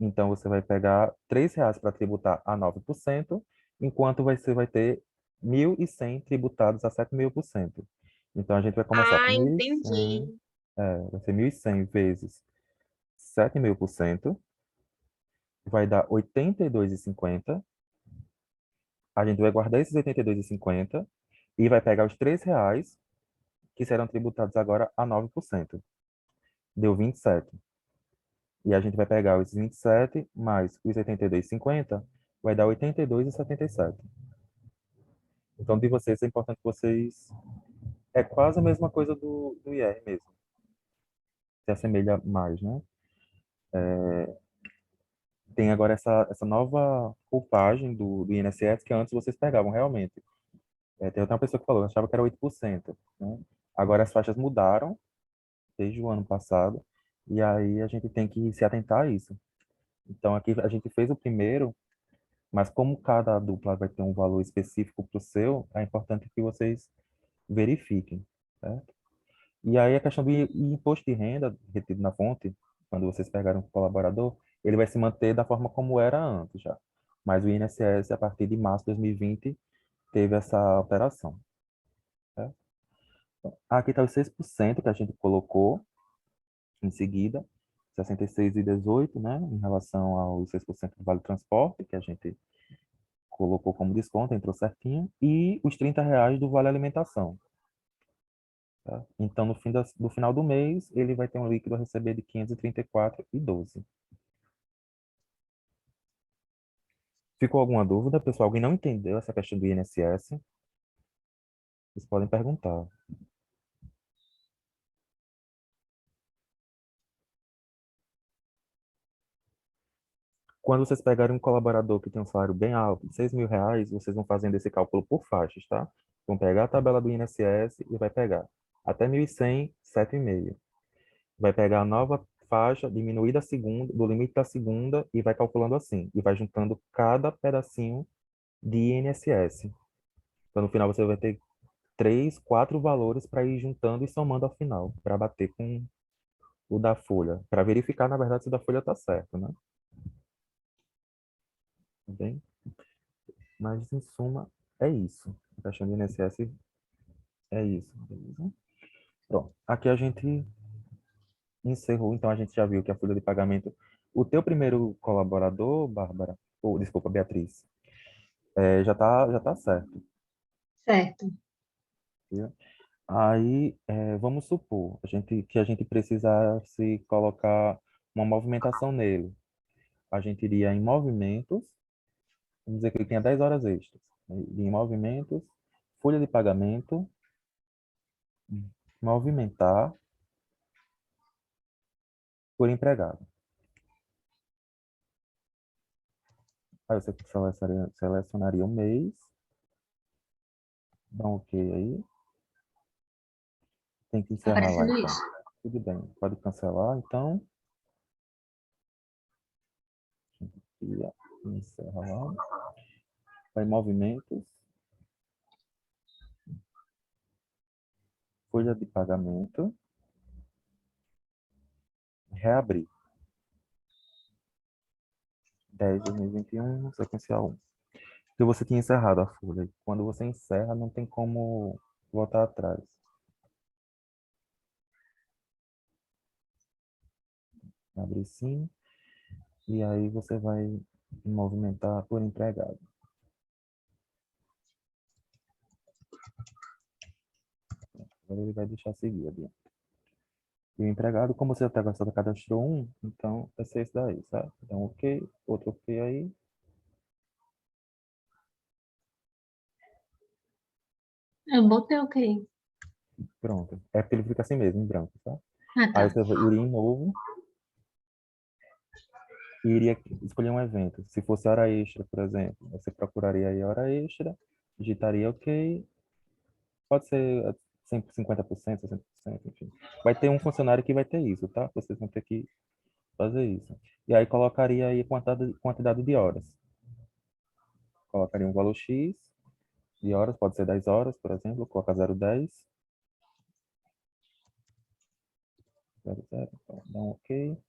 Então você vai pegar R$ 3 para tributar a 9%, enquanto você vai ter 1.100 tributados a 7,5%. Então a gente vai começar com Ah, 1.100, entendi. vai ser 1.100 vezes 7,5%, vai dar 82,50. A gente vai guardar esses 82,50 e vai pegar os R$ 3 que serão tributados agora a 9%. Deu 27. E a gente vai pegar os 27 mais os 82,50, vai dar 82,77. Então, de vocês, é importante que vocês... É quase a mesma coisa do IR mesmo. Se assemelha mais, né? Tem agora essa nova roupagem do INSS que antes vocês pegavam realmente. Tem outra pessoa que falou, eu achava que era 8%, né? Agora as faixas mudaram desde o ano passado e aí a gente tem que se atentar a isso. Então aqui a gente fez o primeiro, mas como cada dupla vai ter um valor específico para o seu, é importante que vocês verifiquem, certo? E aí a questão do imposto de renda retido na fonte, quando vocês pegaram o colaborador, ele vai se manter da forma como era antes já. Mas o INSS, a partir de março de 2020, teve essa alteração, certo? Então, aqui está os 6% que a gente colocou em seguida, 66,18, né, em relação aos 6% do Vale Transporte, que a gente colocou como desconto, entrou certinho, e os R$ 30 do Vale Alimentação. Tá? Então, no final do mês, ele vai ter um líquido a receber de 534,12. Ficou alguma dúvida, pessoal? Alguém não entendeu essa questão do INSS? Vocês podem perguntar. Quando vocês pegarem um colaborador que tem um salário bem alto, de R$ 6.000, vocês vão fazendo esse cálculo por faixas, tá? Vão pegar a tabela do INSS e vai pegar até 1.100, 7,5. Vai pegar a nova faixa, diminuir da segunda, do limite da segunda e vai calculando assim. E vai juntando cada pedacinho de INSS. Então, no final, você vai ter 3, 4 valores para ir juntando e somando ao final, para bater com o da folha. Para verificar, na verdade, se o da folha está certo, né? Tá bem? Mas, em suma, é isso. A questão do INSS é isso. Beleza? Pronto. Aqui a gente encerrou, então a gente já viu que a folha de pagamento. O teu primeiro colaborador, Bárbara, ou desculpa, Beatriz, já tá certo. Certo. Viu? Aí, vamos supor que a gente precisasse colocar uma movimentação nele. A gente iria em movimentos, vamos dizer que ele tenha 10 horas extras. Iria em movimentos, folha de pagamento, movimentar por empregado. Aí você selecionaria o mês, dá um OK aí, tem que Tá encerrar lá aparecendo então. isso. Tudo bem, pode cancelar então. E encerra lá. Vai em movimentos, folha de pagamento. reabrir. 10/2021, sequencial 1. Porque você tinha encerrado a folha. Quando você encerra, não tem como voltar atrás. Abrir sim. E aí você vai movimentar por empregado. Agora ele vai deixar seguir adiante. E o empregado, como você até só cadastrou um, então vai ser esse daí, sabe? Então, ok, outro ok aí. Eu botei ok. Pronto. É porque ele fica assim mesmo, em branco, tá? Ah, Aí tá. você iria em novo e iria escolher um evento. Se fosse hora extra, por exemplo, você procuraria aí hora extra, digitaria ok, pode ser 50%, 60%, enfim. Vai ter um funcionário que vai ter isso, tá? Vocês vão ter que fazer isso. E aí colocaria aí quantidade de horas. Colocaria um valor X de horas, pode ser 10 horas, por exemplo, coloca 0,10. 0,0, então dá um ok.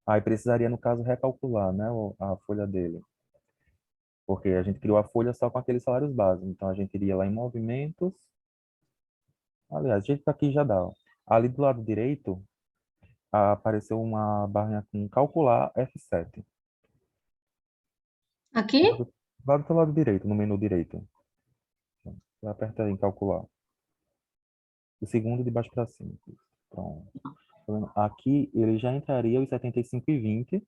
Aí precisaria, no caso, recalcular, né, a folha dele. Porque a gente criou a folha só com aqueles salários básicos. Então a gente iria lá em movimentos. Aliás, a gente tá aqui já dá. Ó. Ali do lado direito, apareceu uma barrinha com calcular F7. Aqui? Lá do teu lado direito, no menu direito. Você aperta em calcular. O segundo de baixo para cima. Pronto. Tá vendo? Aqui ele já entraria os 75,20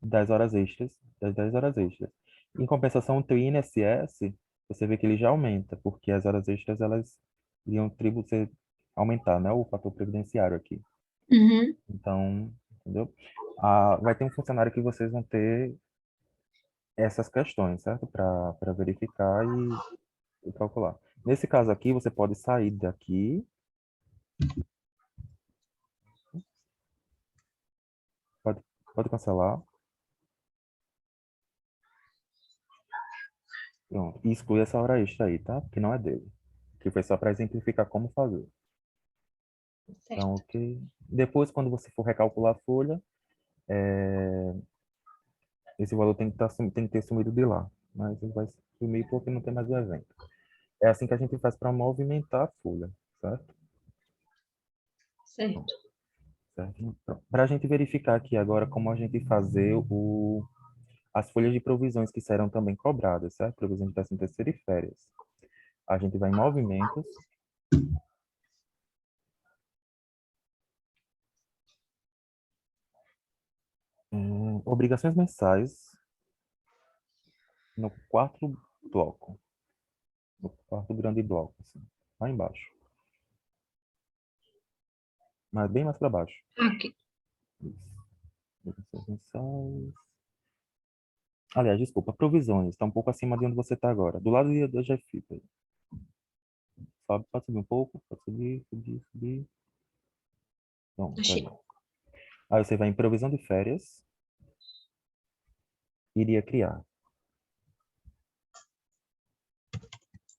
das horas extras, das 10 horas extras. Em compensação, o teu INSS, você vê que ele já aumenta, porque as horas extras, elas iriam você aumentar, né, o fator previdenciário aqui. Uhum. Então, entendeu? Vai ter um funcionário que vocês vão ter essas questões, certo? Para verificar e calcular. Nesse caso aqui, você pode sair daqui, pode, pode cancelar, pronto, e exclui essa hora extra aí, tá? Que não é dele. Que foi só para exemplificar como fazer. Então, Certo. ok. Depois, quando você for recalcular a folha, esse valor tem que ter sumido de lá. Mas ele vai sumir porque não tem mais o evento. É assim que a gente faz para movimentar a folha, certo? Certo. Certo? Para a gente verificar aqui agora como a gente fazer as folhas de provisões que serão também cobradas, certo? Provisões de 13º e férias. A gente vai em movimentos. Obrigações mensais no quarto bloco. No quarto grande bloco, assim, lá embaixo. Mas bem mais para baixo. Aqui. Isso. Obrigações mensais. Aliás, desculpa, provisões. Está um pouco acima de onde você está agora. Do lado da GFIP. Sobe, pode subir um pouco. Pode subir, subir, subir. Pronto, tá Achei. aí. Aí você vai em provisão de férias. Iria criar.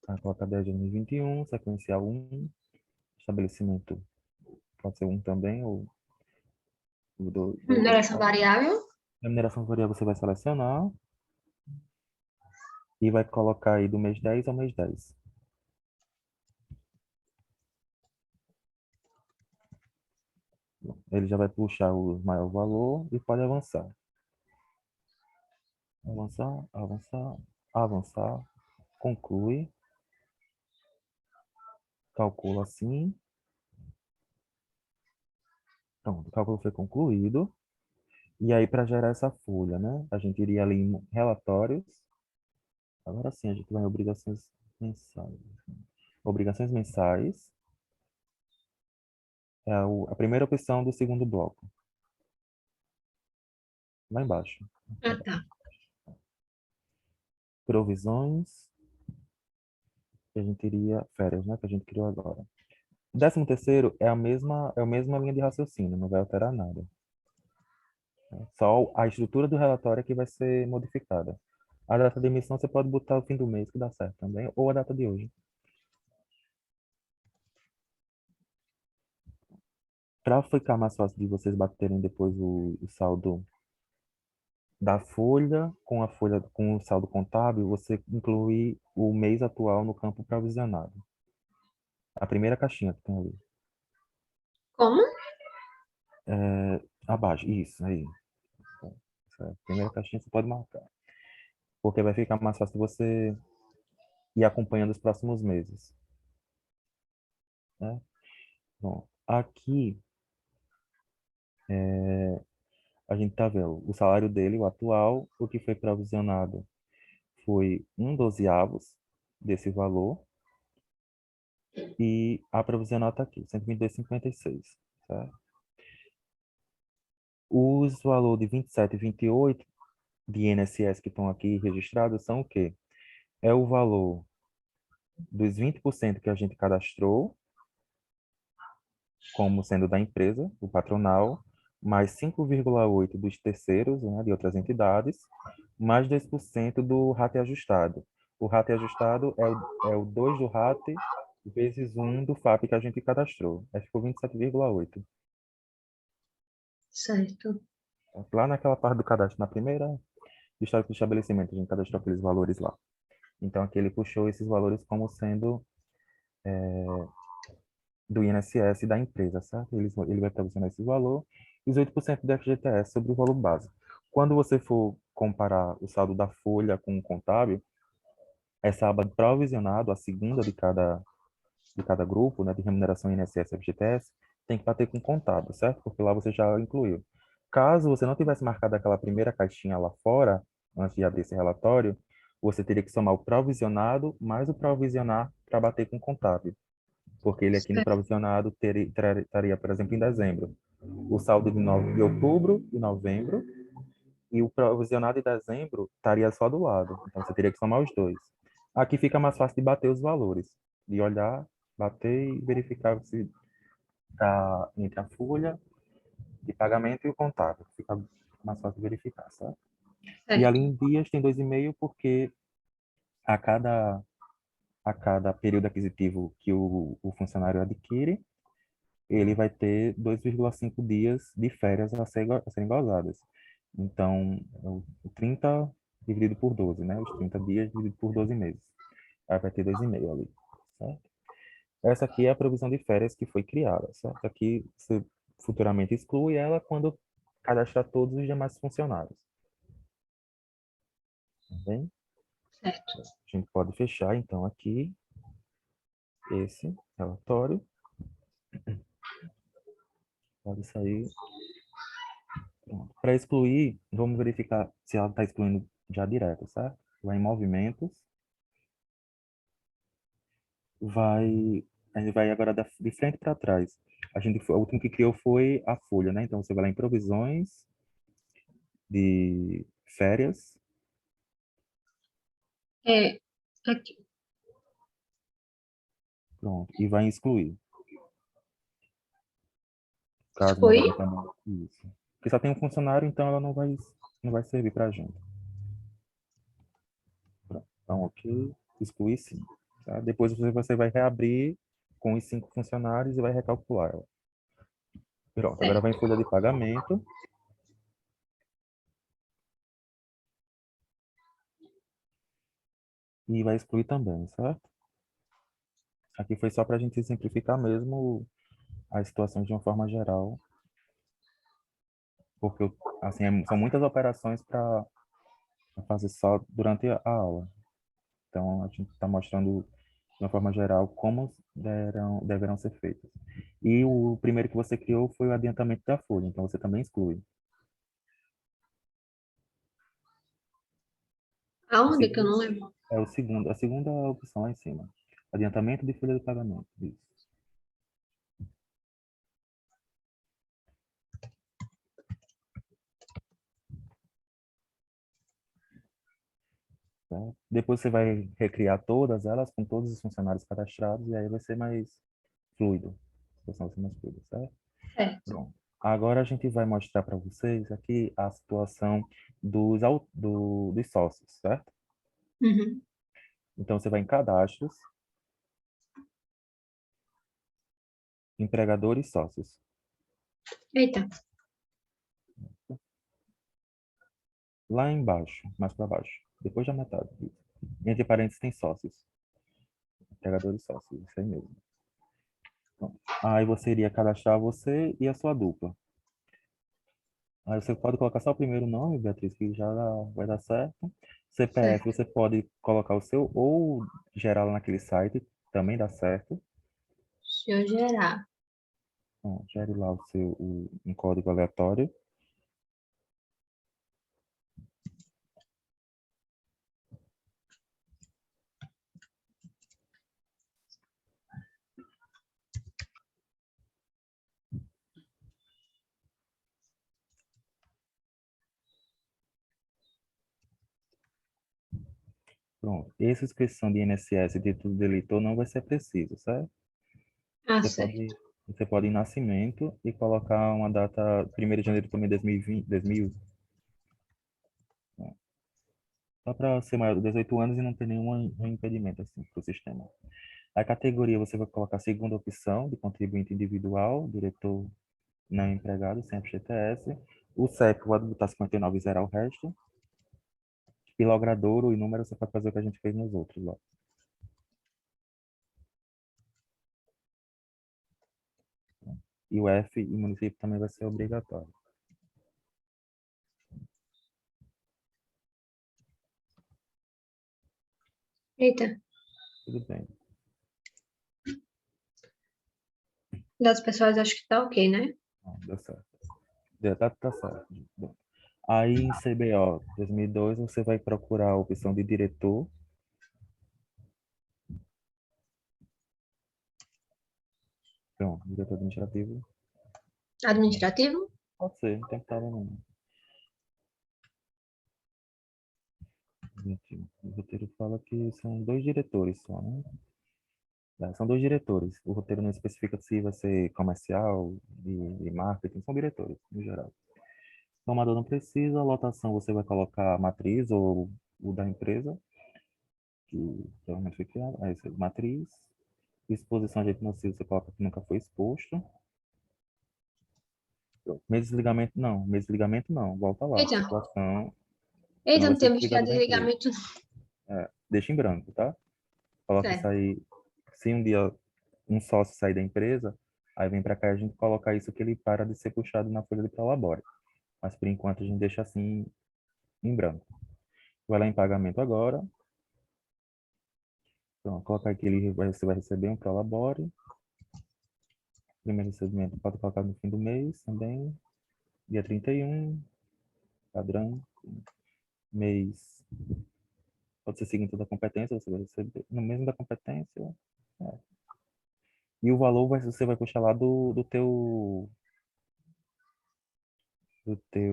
Aí coloca 10 de 2021, sequencial 1. Estabelecimento pode ser 1 também, ou 2. Remuneração variável. Remuneração variável você vai selecionar. E vai colocar aí do mês 10 ao mês 10. Ele já vai puxar o maior valor e pode avançar. Avançar, avançar, avançar. Conclui. Calcula assim. Pronto, o cálculo foi concluído. E aí, para gerar essa folha, né? A gente iria ali em relatórios. Agora sim, a gente vai em obrigações mensais. Obrigações mensais. É a primeira opção do segundo bloco. Lá embaixo. Ah, tá. Provisões. Que a gente iria... Férias, né? Que a gente criou agora. 13º é a mesma linha de raciocínio, não vai alterar nada. Só a estrutura do relatório é que vai ser modificada. A data de emissão você pode botar o fim do mês, que dá certo também, ou a data de hoje. Para ficar mais fácil de vocês baterem depois o saldo da folha com o saldo contábil, você inclui o mês atual no campo provisionado. A primeira caixinha que tem ali. Como? Abaixo, isso aí. Essa primeira caixinha você pode marcar. Porque vai ficar mais fácil de você ir acompanhando os próximos meses. Né? Bom, aqui a gente tá vendo o salário dele, o atual, o que foi provisionado foi 1/12 desse valor e a provisional está aqui, 122,56, certo? Os valores de 27 e 28 de INSS que estão aqui registrados são o quê? É o valor dos 20% que a gente cadastrou como sendo da empresa, o patronal, mais 5,8 dos terceiros, né, de outras entidades, mais 2% do RATE ajustado. O RATE ajustado é o 2 do RATE vezes 1 do FAP que a gente cadastrou. Aí ficou 27,8. Certo. Lá naquela parte do cadastro, na primeira histórico do estabelecimento, a gente cadastrou aqueles valores lá. Então, aqui ele puxou esses valores como sendo do INSS da empresa, certo? Ele vai provisionar esse valor e os 8% do FGTS sobre o valor básico. Quando você for comparar o saldo da folha com o contábil, essa aba de provisionado, a segunda de cada grupo, né, de remuneração INSS e FGTS, tem que bater com o contábil, certo? Porque lá você já incluiu. Caso você não tivesse marcado aquela primeira caixinha lá fora, antes de abrir esse relatório, você teria que somar o provisionado mais o provisionar para bater com o contábil. Porque ele aqui no Certo. provisionado estaria, por exemplo, em dezembro. O saldo de outubro e novembro, e o provisionado de dezembro estaria só do lado. Então, você teria que somar os dois. Aqui fica mais fácil de bater os valores, de olhar, bater e verificar se está entre a folha de pagamento e o contábil. Fica mais fácil de verificar, certo? E ali Certo. em dias tem 2,5 porque a cada, a cada período aquisitivo que o funcionário adquire, ele vai ter 2,5 dias de férias a serem gozadas. Então, o 30 dividido por 12, né? Os 30 dias dividido por 12 meses. Aí vai ter 2,5 ali, certo? Essa aqui é a provisão de férias que foi criada, certo? Aqui você futuramente exclui ela quando cadastrar todos os demais funcionários. Tá bem? Certo. A gente pode fechar, então, aqui esse relatório. Pode sair. Para excluir, vamos verificar se ela está excluindo já direto, certo? Vai em movimentos. A gente vai agora de frente para trás. O último que criou foi a folha, né? Então você vai lá em provisões de férias. É, aqui. Pronto. E vai em excluir. Caso no Foi? levantamento. Isso. Porque só tem um funcionário, então ela não vai servir para a gente. Pronto. Então, ok. Excluir sim. Tá? Depois você vai reabrir com os 5 funcionários e vai recalcular ela. Pronto. Agora vai em Certo. folha de pagamento. E vai excluir também, certo? Aqui foi só para a gente simplificar mesmo as situações de uma forma geral, porque assim, são muitas operações para fazer só durante a aula. Então, a gente está mostrando de uma forma geral como deverão ser feitas. E o primeiro que você criou foi o adiantamento da folha, então você também exclui. O Aonde que eu segundo não lembro? é a segunda opção lá em cima. Adiantamento de folha de pagamento. Isso. Tá? Depois você vai recriar todas elas com todos os funcionários cadastrados e aí vai ser mais fluido. A situação vai ser mais fluida, certo? Certo. Pronto. Agora a gente vai mostrar para vocês aqui a situação dos sócios, certo? Uhum. Então você vai em cadastros, empregadores e sócios. Eita. Lá embaixo, mais para baixo, depois da metade. Entre parênteses tem sócios. Empregadores sócios, isso aí mesmo. Pronto. Aí você iria cadastrar você e a sua dupla. Aí você pode colocar só o primeiro nome, Beatriz, que já vai dar certo. CPF, Certo. você pode colocar o seu ou gerar lá naquele site, também dá certo. Deixa eu gerar. Então, gere lá um código aleatório. Pronto. Essa inscrição de INSS e título de eleitor não vai ser preciso, certo? Ah, Você certo. pode, você pode ir nascimento e colocar uma data 1º de janeiro também de 2020, 2000, né? Só para ser maior de 18 anos e não ter nenhum impedimento assim para o sistema. A categoria você vai colocar a segunda opção de contribuinte individual, diretor não empregado, sem FGTS. O CEP pode botar 59 e zerar o resto. E logradouro e número você pode fazer o que a gente fez nos outros lá. E o F e município também vai ser obrigatório. Eita. Tudo bem. Dados pessoais acho que tá ok, né? Deu certo. Tá certo. Bom. Aí em CBO 2002 você vai procurar a opção de diretor. Pronto, diretor administrativo. Administrativo? Pode ser, não tem problema não. Gente, o roteiro fala que são 2 diretores só, né? São 2 diretores. O roteiro não especifica se vai ser comercial e marketing, são diretores, no geral. Tomador não precisa, lotação você vai colocar a matriz ou o da empresa, que provavelmente foi criado, aí você matriz. Exposição a agente nocivo você coloca que nunca foi exposto. Mês de desligamento não, volta lá. Eita. Situação, não Eita, vai não ser temos que desligado da empresa. desligamento. Deixa em branco, tá? Coloca isso Certo. aí, se um dia um sócio sair da empresa, aí vem para cá e a gente coloca isso que ele para de ser puxado na folha de prolabore. Mas por enquanto a gente deixa assim em branco. Vai lá em pagamento agora. Então, colocar aqui você vai receber um prolabore. Primeiro recebimento pode colocar no fim do mês também. Dia 31, padrão. Mês. Pode ser seguinte da competência, você vai receber no mesmo da competência. É. E o valor você vai puxar lá do teu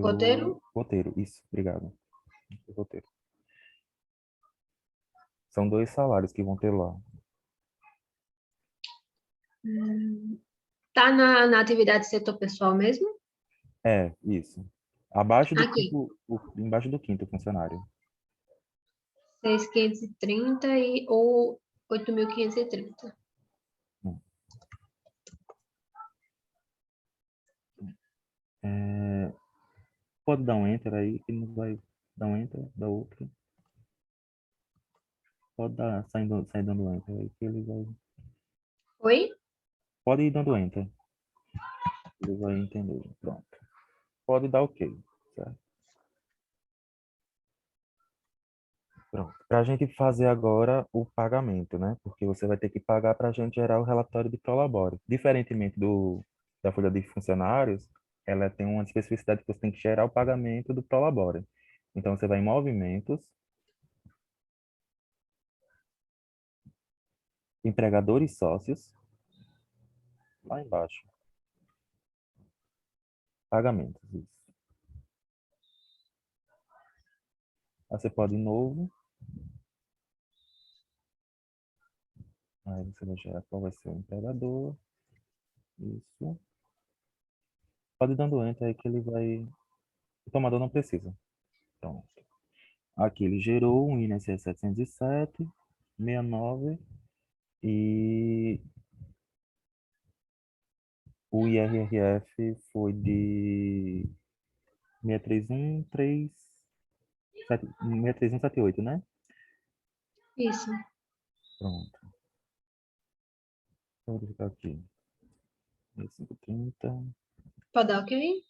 Roteiro? roteiro. Isso, obrigado. Do roteiro. São 2 salários que vão ter lá. Tá na atividade setor pessoal mesmo? Isso. Abaixo do Aqui. quinto, embaixo do quinto funcionário. 6.530 ou 8.530. Hum. É, pode dar um enter aí, que não vai dar um enter, dá outro. Pode dar, sair dando enter aí, que ele vai. Oi? Pode ir dando enter. Ele vai entender. Pronto. Pode dar ok, certo? Pronto. Para a gente fazer agora o pagamento, né? Porque você vai ter que pagar para a gente gerar o relatório de Prolabore. Diferentemente da folha de funcionários, ela tem uma especificidade que você tem que gerar o pagamento do Prolabore. Então, você vai em movimentos, empregadores e sócios, lá embaixo. Pagamentos, isso. Aí você pode ir novo. Aí você vai gerar qual vai ser o empregador. Isso. Pode ir dando enter aí que ele vai... O tomador não precisa. Pronto. Aqui ele gerou um INSS 707, 69 e O IRRF foi de 63178, né? Isso. Pronto. Vou verificar aqui. 6530. Pode dar ok?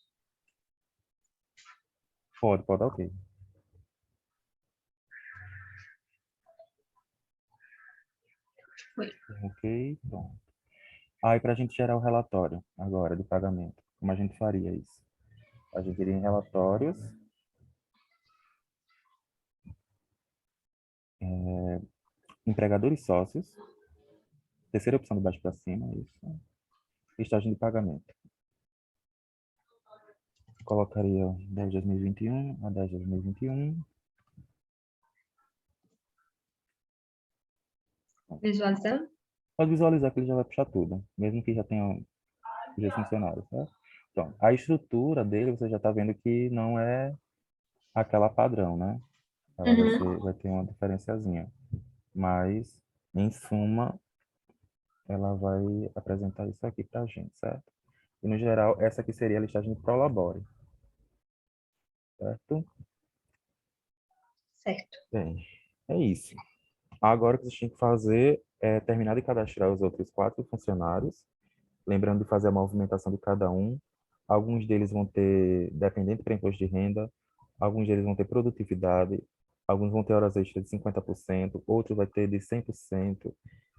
Pode dar ok. Foi. Ok, pronto. Aí, para a gente gerar o relatório agora de pagamento, como a gente faria isso? A gente iria em relatórios, empregadores e sócios, terceira opção de baixo para cima, isso, listagem de pagamento. Colocaria 10 de 2021 a 10 de 2021. Visualizando? Pode visualizar que ele já vai puxar tudo, mesmo que já tenha os funcionários, certo? Pronto. A estrutura dele, você já está vendo que não é aquela padrão, né? Ela vai ter uma diferenciazinha. Mas, em suma, ela vai apresentar isso aqui para a gente, certo? E, no geral, essa aqui seria a listagem de Prolabore, certo? Certo. Bem, é isso. Agora o que a gente tem que fazer é terminar de cadastrar os outros 4 funcionários, lembrando de fazer a movimentação de cada um. Alguns deles vão ter dependente para imposto de renda, alguns deles vão ter produtividade, alguns vão ter horas extras de 50%, outros vai ter de 100%.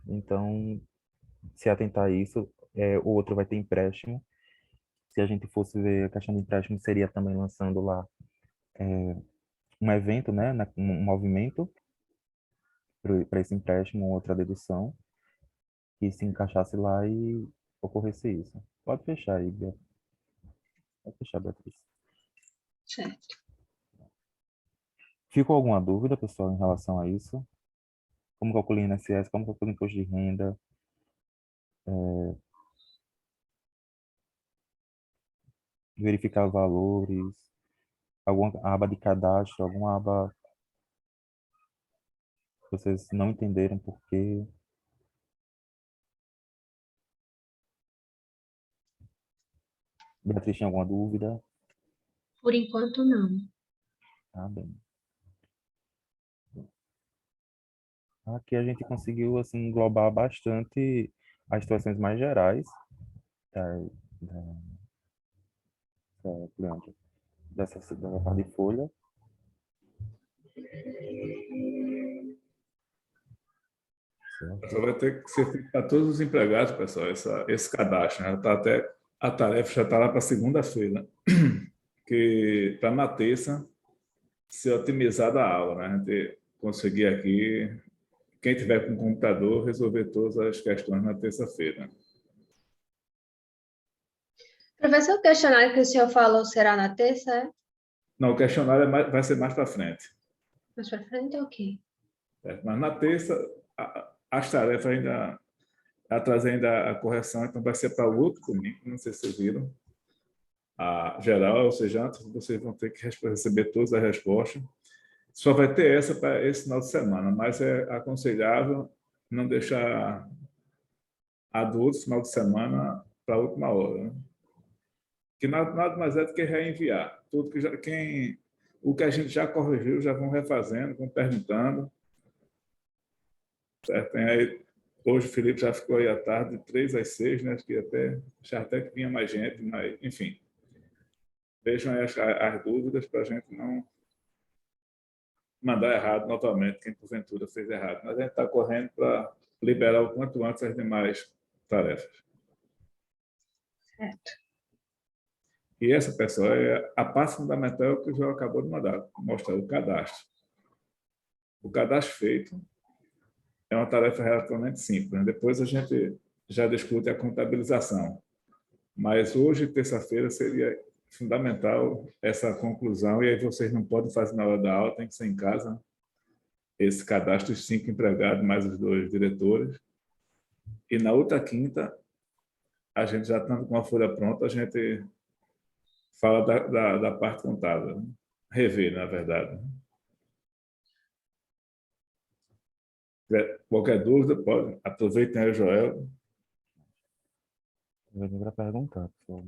Então, se atentar a isso, o outro vai ter empréstimo. Se a gente fosse ver a questão do empréstimo, seria também lançando lá um evento, né, um movimento para esse empréstimo, outra dedução, que se encaixasse lá e ocorresse isso. Pode fechar aí, Beatriz. Pode fechar, Beatriz. Certo. Ficou alguma dúvida, pessoal, em relação a isso? Como calcula o INSS, como calcula o imposto de renda? Verificar valores, alguma aba de cadastro, alguma aba que vocês não entenderam por quê? Beatriz, tinha alguma dúvida? Por enquanto, não. Tá bem. Aqui a gente conseguiu assim englobar bastante as situações mais gerais da, Leandro, dessa parte de folha. Só vai ter que ser feito para todos os empregados, pessoal, esse cadastro, né? Tá até, a tarefa já está lá para segunda-feira, que para na terça ser otimizada a aula, né? A gente conseguir aqui, quem tiver com computador, resolver todas as questões na terça-feira. Professor, o questionário que o senhor falou será na terça, é? Não, o questionário vai ser mais para frente. Mais pra frente, ok. Certo? Mas na terça, as tarefas ainda, atrás ainda a correção, então vai ser para o outro domingo, não sei se vocês viram, a geral, ou seja, antes vocês vão ter que receber todas as respostas. Só vai ter essa para esse final de semana, mas é aconselhável não deixar a do outro final de semana para a última hora, né? Que nada mais é do que reenviar. Tudo que o que a gente já corrigiu, já vão refazendo, vão perguntando. Certo? Tem aí, hoje o Felipe já ficou aí à tarde, de 3 às 6, né? Acho que já até que vinha mais gente, mas, enfim. Vejam aí as dúvidas para a gente não mandar errado novamente, quem porventura fez errado. Mas a gente está correndo para liberar o quanto antes as demais tarefas. Certo. E essa, pessoal, é a parte fundamental que o João acabou de mostrar, o cadastro. O cadastro feito é uma tarefa relativamente simples, né? Depois a gente já discute a contabilização. Mas hoje, terça-feira, seria fundamental essa conclusão, e aí vocês não podem fazer na hora da aula, tem que ser em casa, esse cadastro dos 5 empregados, mais os 2 diretores. E na outra quinta, a gente já estando com a folha pronta, a gente fala da parte contábil, né? Rever, na verdade. Qualquer dúvida, pode. Aproveitem aí, Joel. Eu venho para perguntar, pessoal.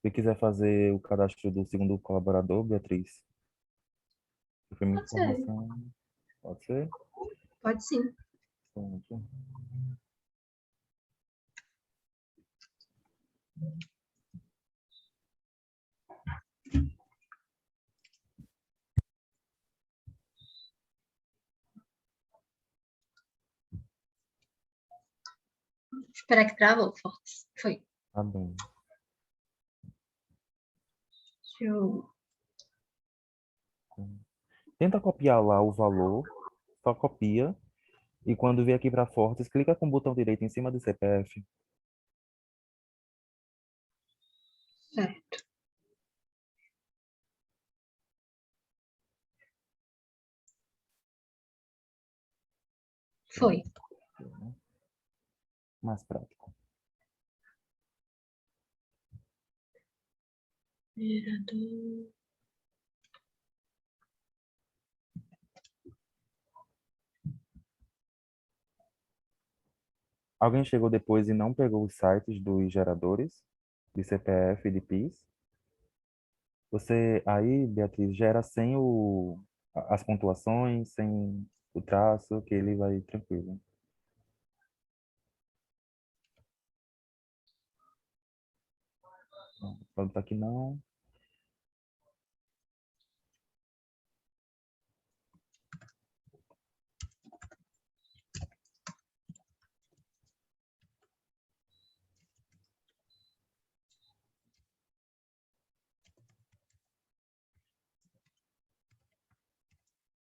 Se quiser fazer o cadastro do segundo colaborador, Beatriz, que foi minha Pode ser. informação. Pode ser? Pode sim. Pronto. Esperar que travou, Fortes. Foi. Tá bem. Deixa eu... Tenta copiar lá o valor, só copia, e quando vier aqui para Fortes, clica com o botão direito em cima do CPF. Certo. Foi. Mais prático. Gerador. Alguém chegou depois e não pegou os sites dos geradores de CPF e de PIS? Você aí, Beatriz, gera sem as pontuações, sem o traço, que ele vai tranquilo. Pode estar aqui não.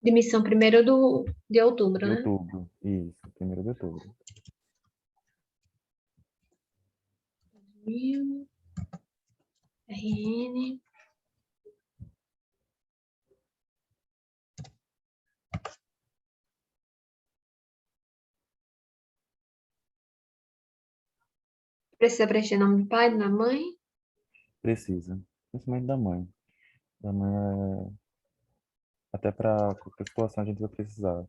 Demissão primeiro de outubro, De né? outubro. Isso, 1º de outubro. 1000, RN. Precisa preencher nome do pai, da mãe? Precisa. Principalmente da mãe. Da mãe até para qualquer situação a gente vai precisar.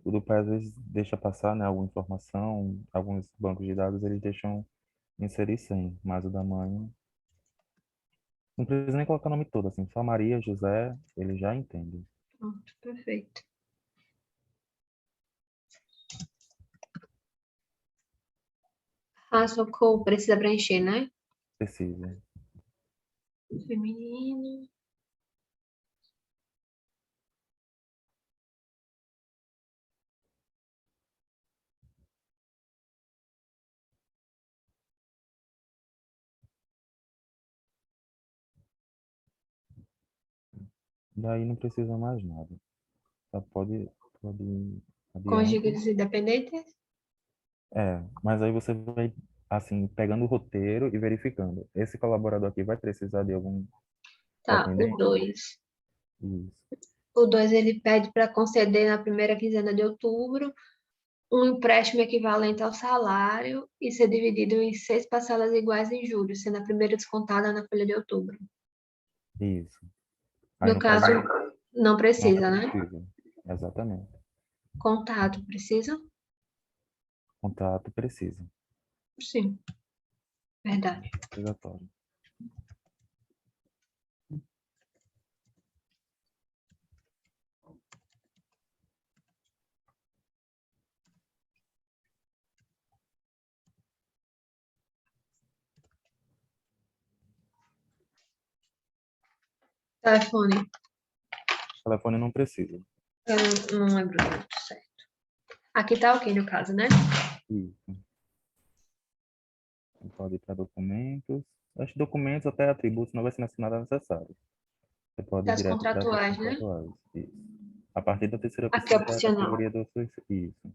O do pai às vezes deixa passar, né, alguma informação, alguns bancos de dados eles deixam inserir sem, mas o da mãe não precisa nem colocar o nome todo, assim, só Maria, José, ele já entende. Pronto, perfeito. Ah, socorro, precisa preencher, né? Precisa. Feminino. Daí não precisa mais nada. Só pode ir adiante. Cônjuges independentes? Mas aí você vai, assim, pegando o roteiro e verificando. Esse colaborador aqui vai precisar de algum Tá, o dependente? 2. Isso. O 2 ele pede para conceder na primeira quinzena de outubro um empréstimo equivalente ao salário e ser dividido em 6 parcelas iguais em juros, sendo a primeira descontada na folha de outubro. Isso. Aí No no caso, caso, não não precisa, né? precisa. Exatamente. Contato, precisa? Contrato precisa. Sim, verdade. Obrigatório. Telefone, Telefone não precisa. eu não lembro muito certo. Aqui tá ok no caso, né? Isso. Pode ir para documentos. Acho que documentos até atributos não vai ser nada necessário. Você pode ir Das direto para as contratuais, né? contratuais. Isso. A partir da terceira Aqui é opção já é a opcional. categoria do isso.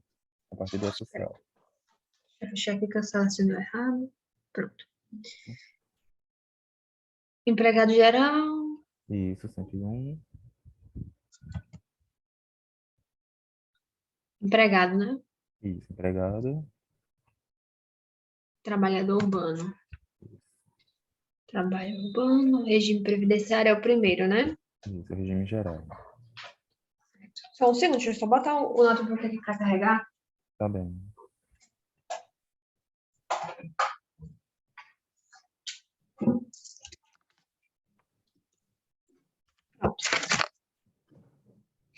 A partir do social. Deixa eu fechar aqui que eu selecionei errado. Pronto. Empregado geral, Isso, 101. empregado, né? Isso, empregado. Trabalhador urbano. Trabalho urbano, regime previdenciário é o primeiro, né? Isso, regime geral. Só um segundo, deixa eu só botar o notebook aqui para carregar. Tá bem.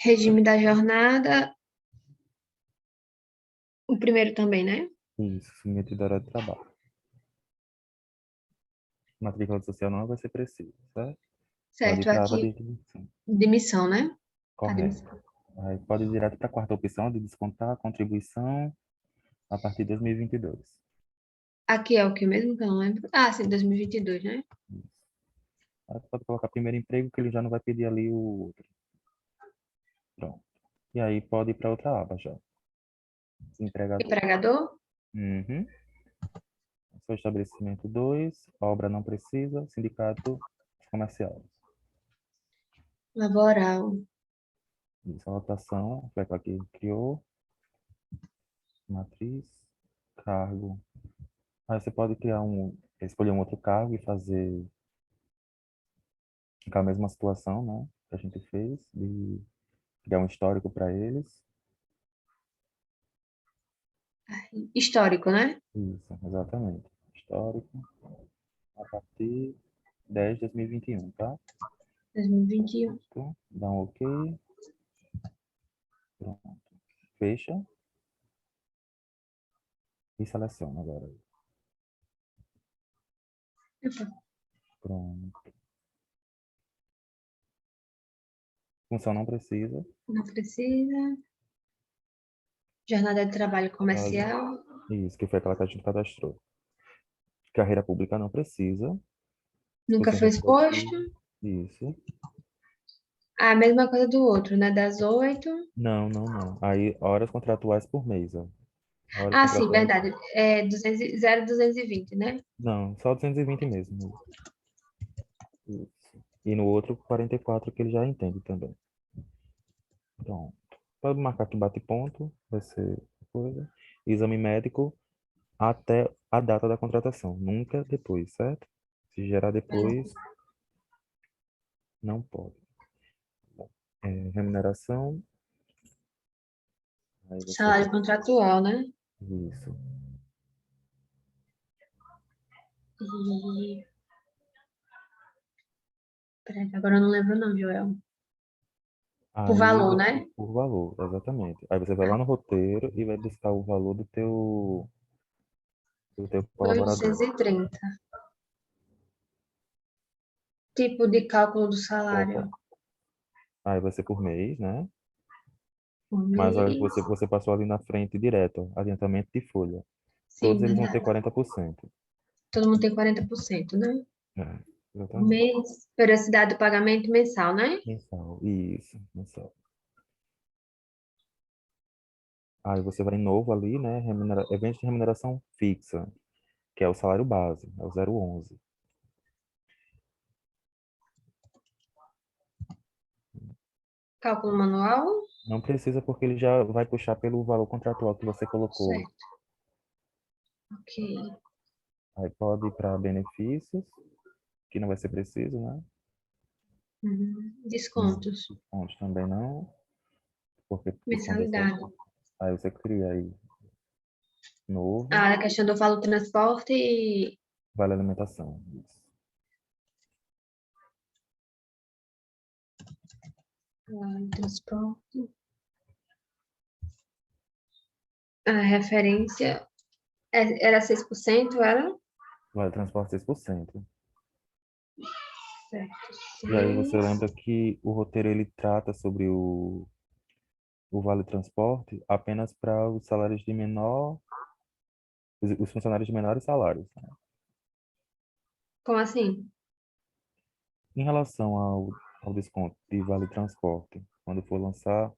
Regime da jornada. O primeiro também, né? Isso, submetido ao horário de trabalho. Matrícula social não vai ser preciso, certo? Pode ir Certo, para a aba aqui, de demissão. demissão, né? A Correto. demissão. Aí pode ir direto para a quarta opção de descontar a contribuição a partir de 2022. Aqui é o que mesmo que eu não lembro? Ah, sim, 2022, né? Isso. Aí você pode colocar primeiro emprego, que ele já não vai pedir ali o outro. Pronto. E aí pode ir para outra aba já. Empregador. Empregador, Uhum. Seu estabelecimento 2, obra não precisa, sindicato comercial. laboral. Isso, anotação, foi aquela que criou, matriz, cargo. Aí você pode criar escolher um outro cargo e fazer com a mesma situação, né, que a gente fez, de criar um histórico para eles. Histórico, né? Isso, exatamente. Histórico, a partir de 10 de 2021, tá? 2021. Então, dá um OK. Pronto. Fecha e seleciona agora. Opa, Pronto. Função não precisa. não precisa. Jornada de trabalho comercial. Isso, que foi aquela que a gente cadastrou. Carreira pública não precisa. Nunca Função foi exposto. corporativa. Isso. A mesma coisa do outro, né? Das 8. Não, não, não. Aí, horas contratuais por mês, ó. Horas Ah, sim, contratuais. verdade. É 200, 0,220, né? Não, só 220 mesmo. Isso. E no outro, 44, que ele já entende também. Pronto. Pode marcar que bate ponto, vai ser coisa. Exame médico até a data da contratação, nunca depois, certo? Se gerar depois, não pode. Remuneração, aí você Salário contratual, né? isso. E... Peraí, que agora eu não lembro não, Joel. Por Aí valor, né? por valor, exatamente. Aí você vai lá no roteiro e vai buscar o valor do teu colaborador. 830. Tipo de cálculo do Opa. salário Aí vai ser por mês, né? por Mas olha que mês. você passou ali na frente direto, ó, adiantamento de folha. Todos Sim, eles vão ter verdade. 40%. Todo mundo tem 40%, né? É, Por exatamente. mês. Periodicidade do pagamento mensal, né? Mensal. Isso, mensal. Aí você vai em novo ali, né? Evento de remuneração fixa, que é o salário base, é o 011. Cálculo manual. Não precisa porque ele já vai puxar pelo valor contratual que você colocou. Certo. Ok. Aí pode ir para benefícios, que não vai ser preciso, né? Não. Descontos. Descontos também não, porque desconto é só. Mensalidade. Aí você cria aí novo, Ah, a questão do valor transporte e vale alimentação. Isso. transporte. A referência era 6%, era? Vale transporte 6%. Certo, E aí você 6. lembra que o roteiro ele trata sobre o vale transporte apenas para os salários de menor, os funcionários de menores salários, né? Como assim? Em relação ao desconto de vale transporte, quando for lançar,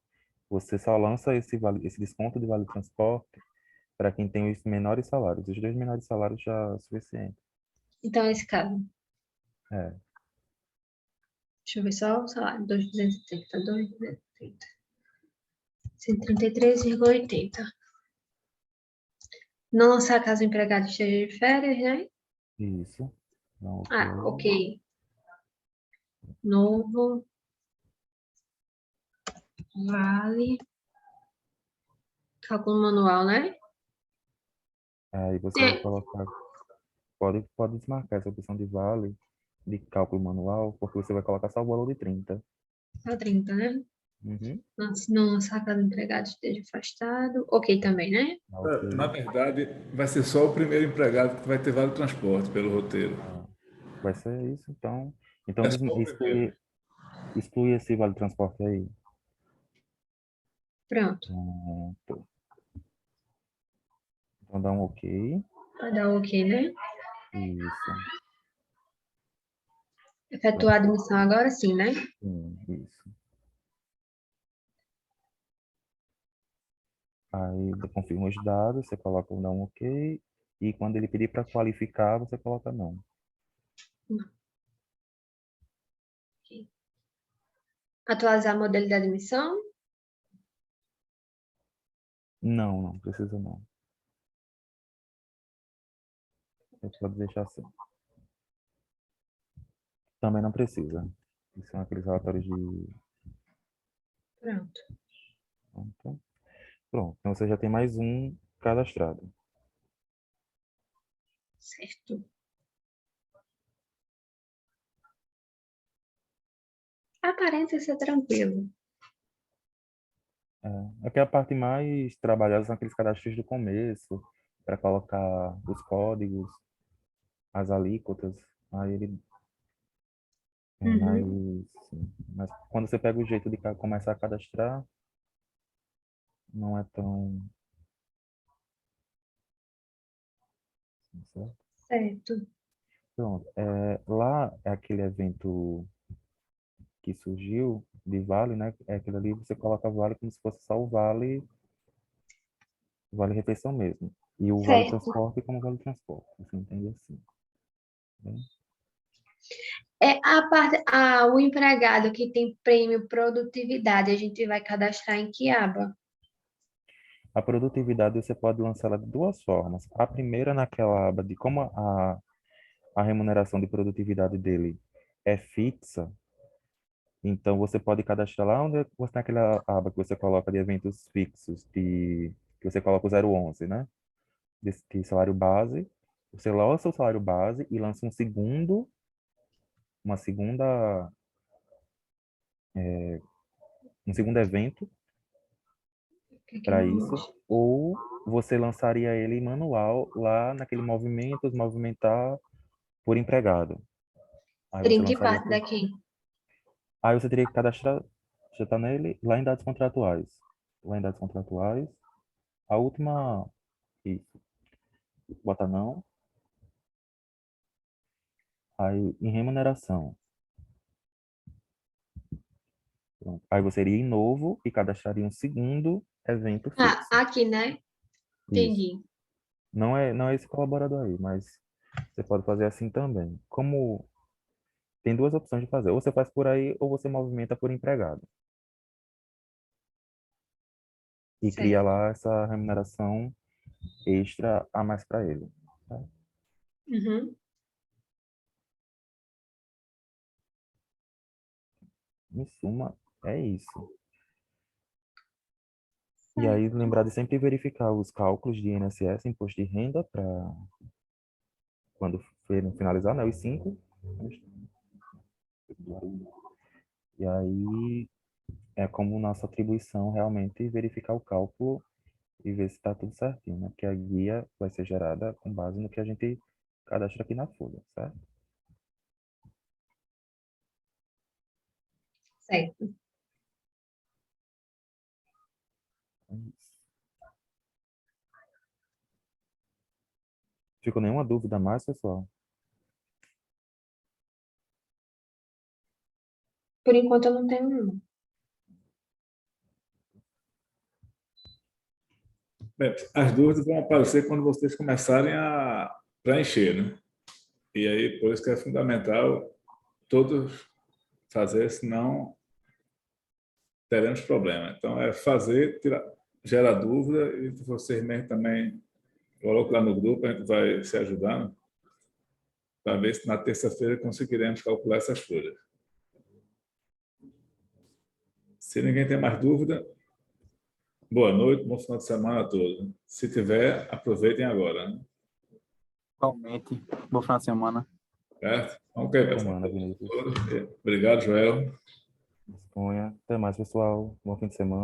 você só lança esse desconto de vale transporte para quem tem os menores salários. Os dois menores salários já é suficiente. Então, nesse caso, É, deixa eu ver só o salário. 2.230, 2.230. 133,80. Não lançar caso o empregado esteja de férias, né? isso. Então, Ah, ok. ok. Novo, vale, cálculo manual, né? Aí você vai É, colocar, pode desmarcar essa opção de vale de cálculo manual, porque você vai colocar só o valor de 30. só 30, né? Uhum. Não sacar do empregado esteja afastado. Ok também, né? Ah, ok. Na verdade, vai ser só o primeiro empregado que vai ter vale transporte pelo roteiro. Ah, vai ser isso, então. Então É só o primeiro. exclui esse vale transporte aí. Pronto. Pronto. Então dá um ok. Vai dar ok, né? Isso. Efetuar a admissão agora sim, né? Sim, isso. Aí confirma os dados, você coloca o não ok. E quando ele pedir para qualificar, você coloca não. Atualizar modelo de admissão. Não, não precisa não. Você pode deixar assim. Também não precisa. Isso são aqueles relatórios de. Pronto. Então, pronto. Então você já tem mais um cadastrado. Certo. Aparenta ser tranquilo. É que a parte mais trabalhada são aqueles cadastros do começo, para colocar os códigos, as alíquotas. Aí ele é mais. Mas quando você pega o jeito de começar a cadastrar, não é tão. Certo? Certo. Pronto. Lá é aquele evento que surgiu de vale, né? É aquilo ali, você coloca vale como se fosse só o vale refeição mesmo. E o vale Certo. transporte como vale transporte. Você entende assim. Bem? O empregado que tem prêmio produtividade, a gente vai cadastrar em que aba? A produtividade você pode lançar ela de duas formas. A primeira naquela aba de como a remuneração de produtividade dele é fixa, então você pode cadastrar lá onde você tem aquela aba que você coloca de eventos fixos, que você coloca o 011, né? De salário base. Você lança o salário base e lança uma segunda, um segundo evento Que para não isso, ou você lançaria ele manual lá naquele movimentos, movimentar por empregado. Aí seria você em que lançaria parte daqui? Aí você teria que cadastrar, já está nele, lá em dados contratuais. Lá em dados contratuais, a última, isso, bota não. Aí em remuneração. Pronto. Aí você iria em novo e cadastraria um segundo evento Ah, fixo. aqui, né? Isso. Entendi. Não é esse colaborador aí, mas você pode fazer assim também. Como tem duas opções de fazer, ou você faz por aí ou você movimenta por empregado. E cria Certo. lá essa remuneração extra a mais para ele. Tá? Uhum. Em suma, é isso. E Certo. aí, lembrar de sempre verificar os cálculos de INSS, imposto de renda, para quando finalizar, né, os 5. E aí, é como nossa atribuição realmente verificar o cálculo e ver se está tudo certinho, né? Porque a guia vai ser gerada com base no que a gente cadastra aqui na folha, certo? Certo. É isso. Ficou nenhuma dúvida a mais, pessoal? Por enquanto eu não tenho nenhum. Bem, as dúvidas vão aparecer quando vocês começarem a preencher, né? E aí, por isso que é fundamental todos fazer, senão teremos problema. Então, é fazer, gera dúvida e vocês mesmo também colocam lá no grupo, a gente vai se ajudando para ver se na terça-feira conseguiremos calcular essas folhas. Se ninguém tem mais dúvida, boa noite, bom final de semana a todos. Se tiver, aproveitem agora. Né? Igualmente. Boa final de semana. Certo? Ok, pessoal. Semana, Vinícius. Obrigado, Joel. Disponha. Até mais, pessoal. Bom fim de semana.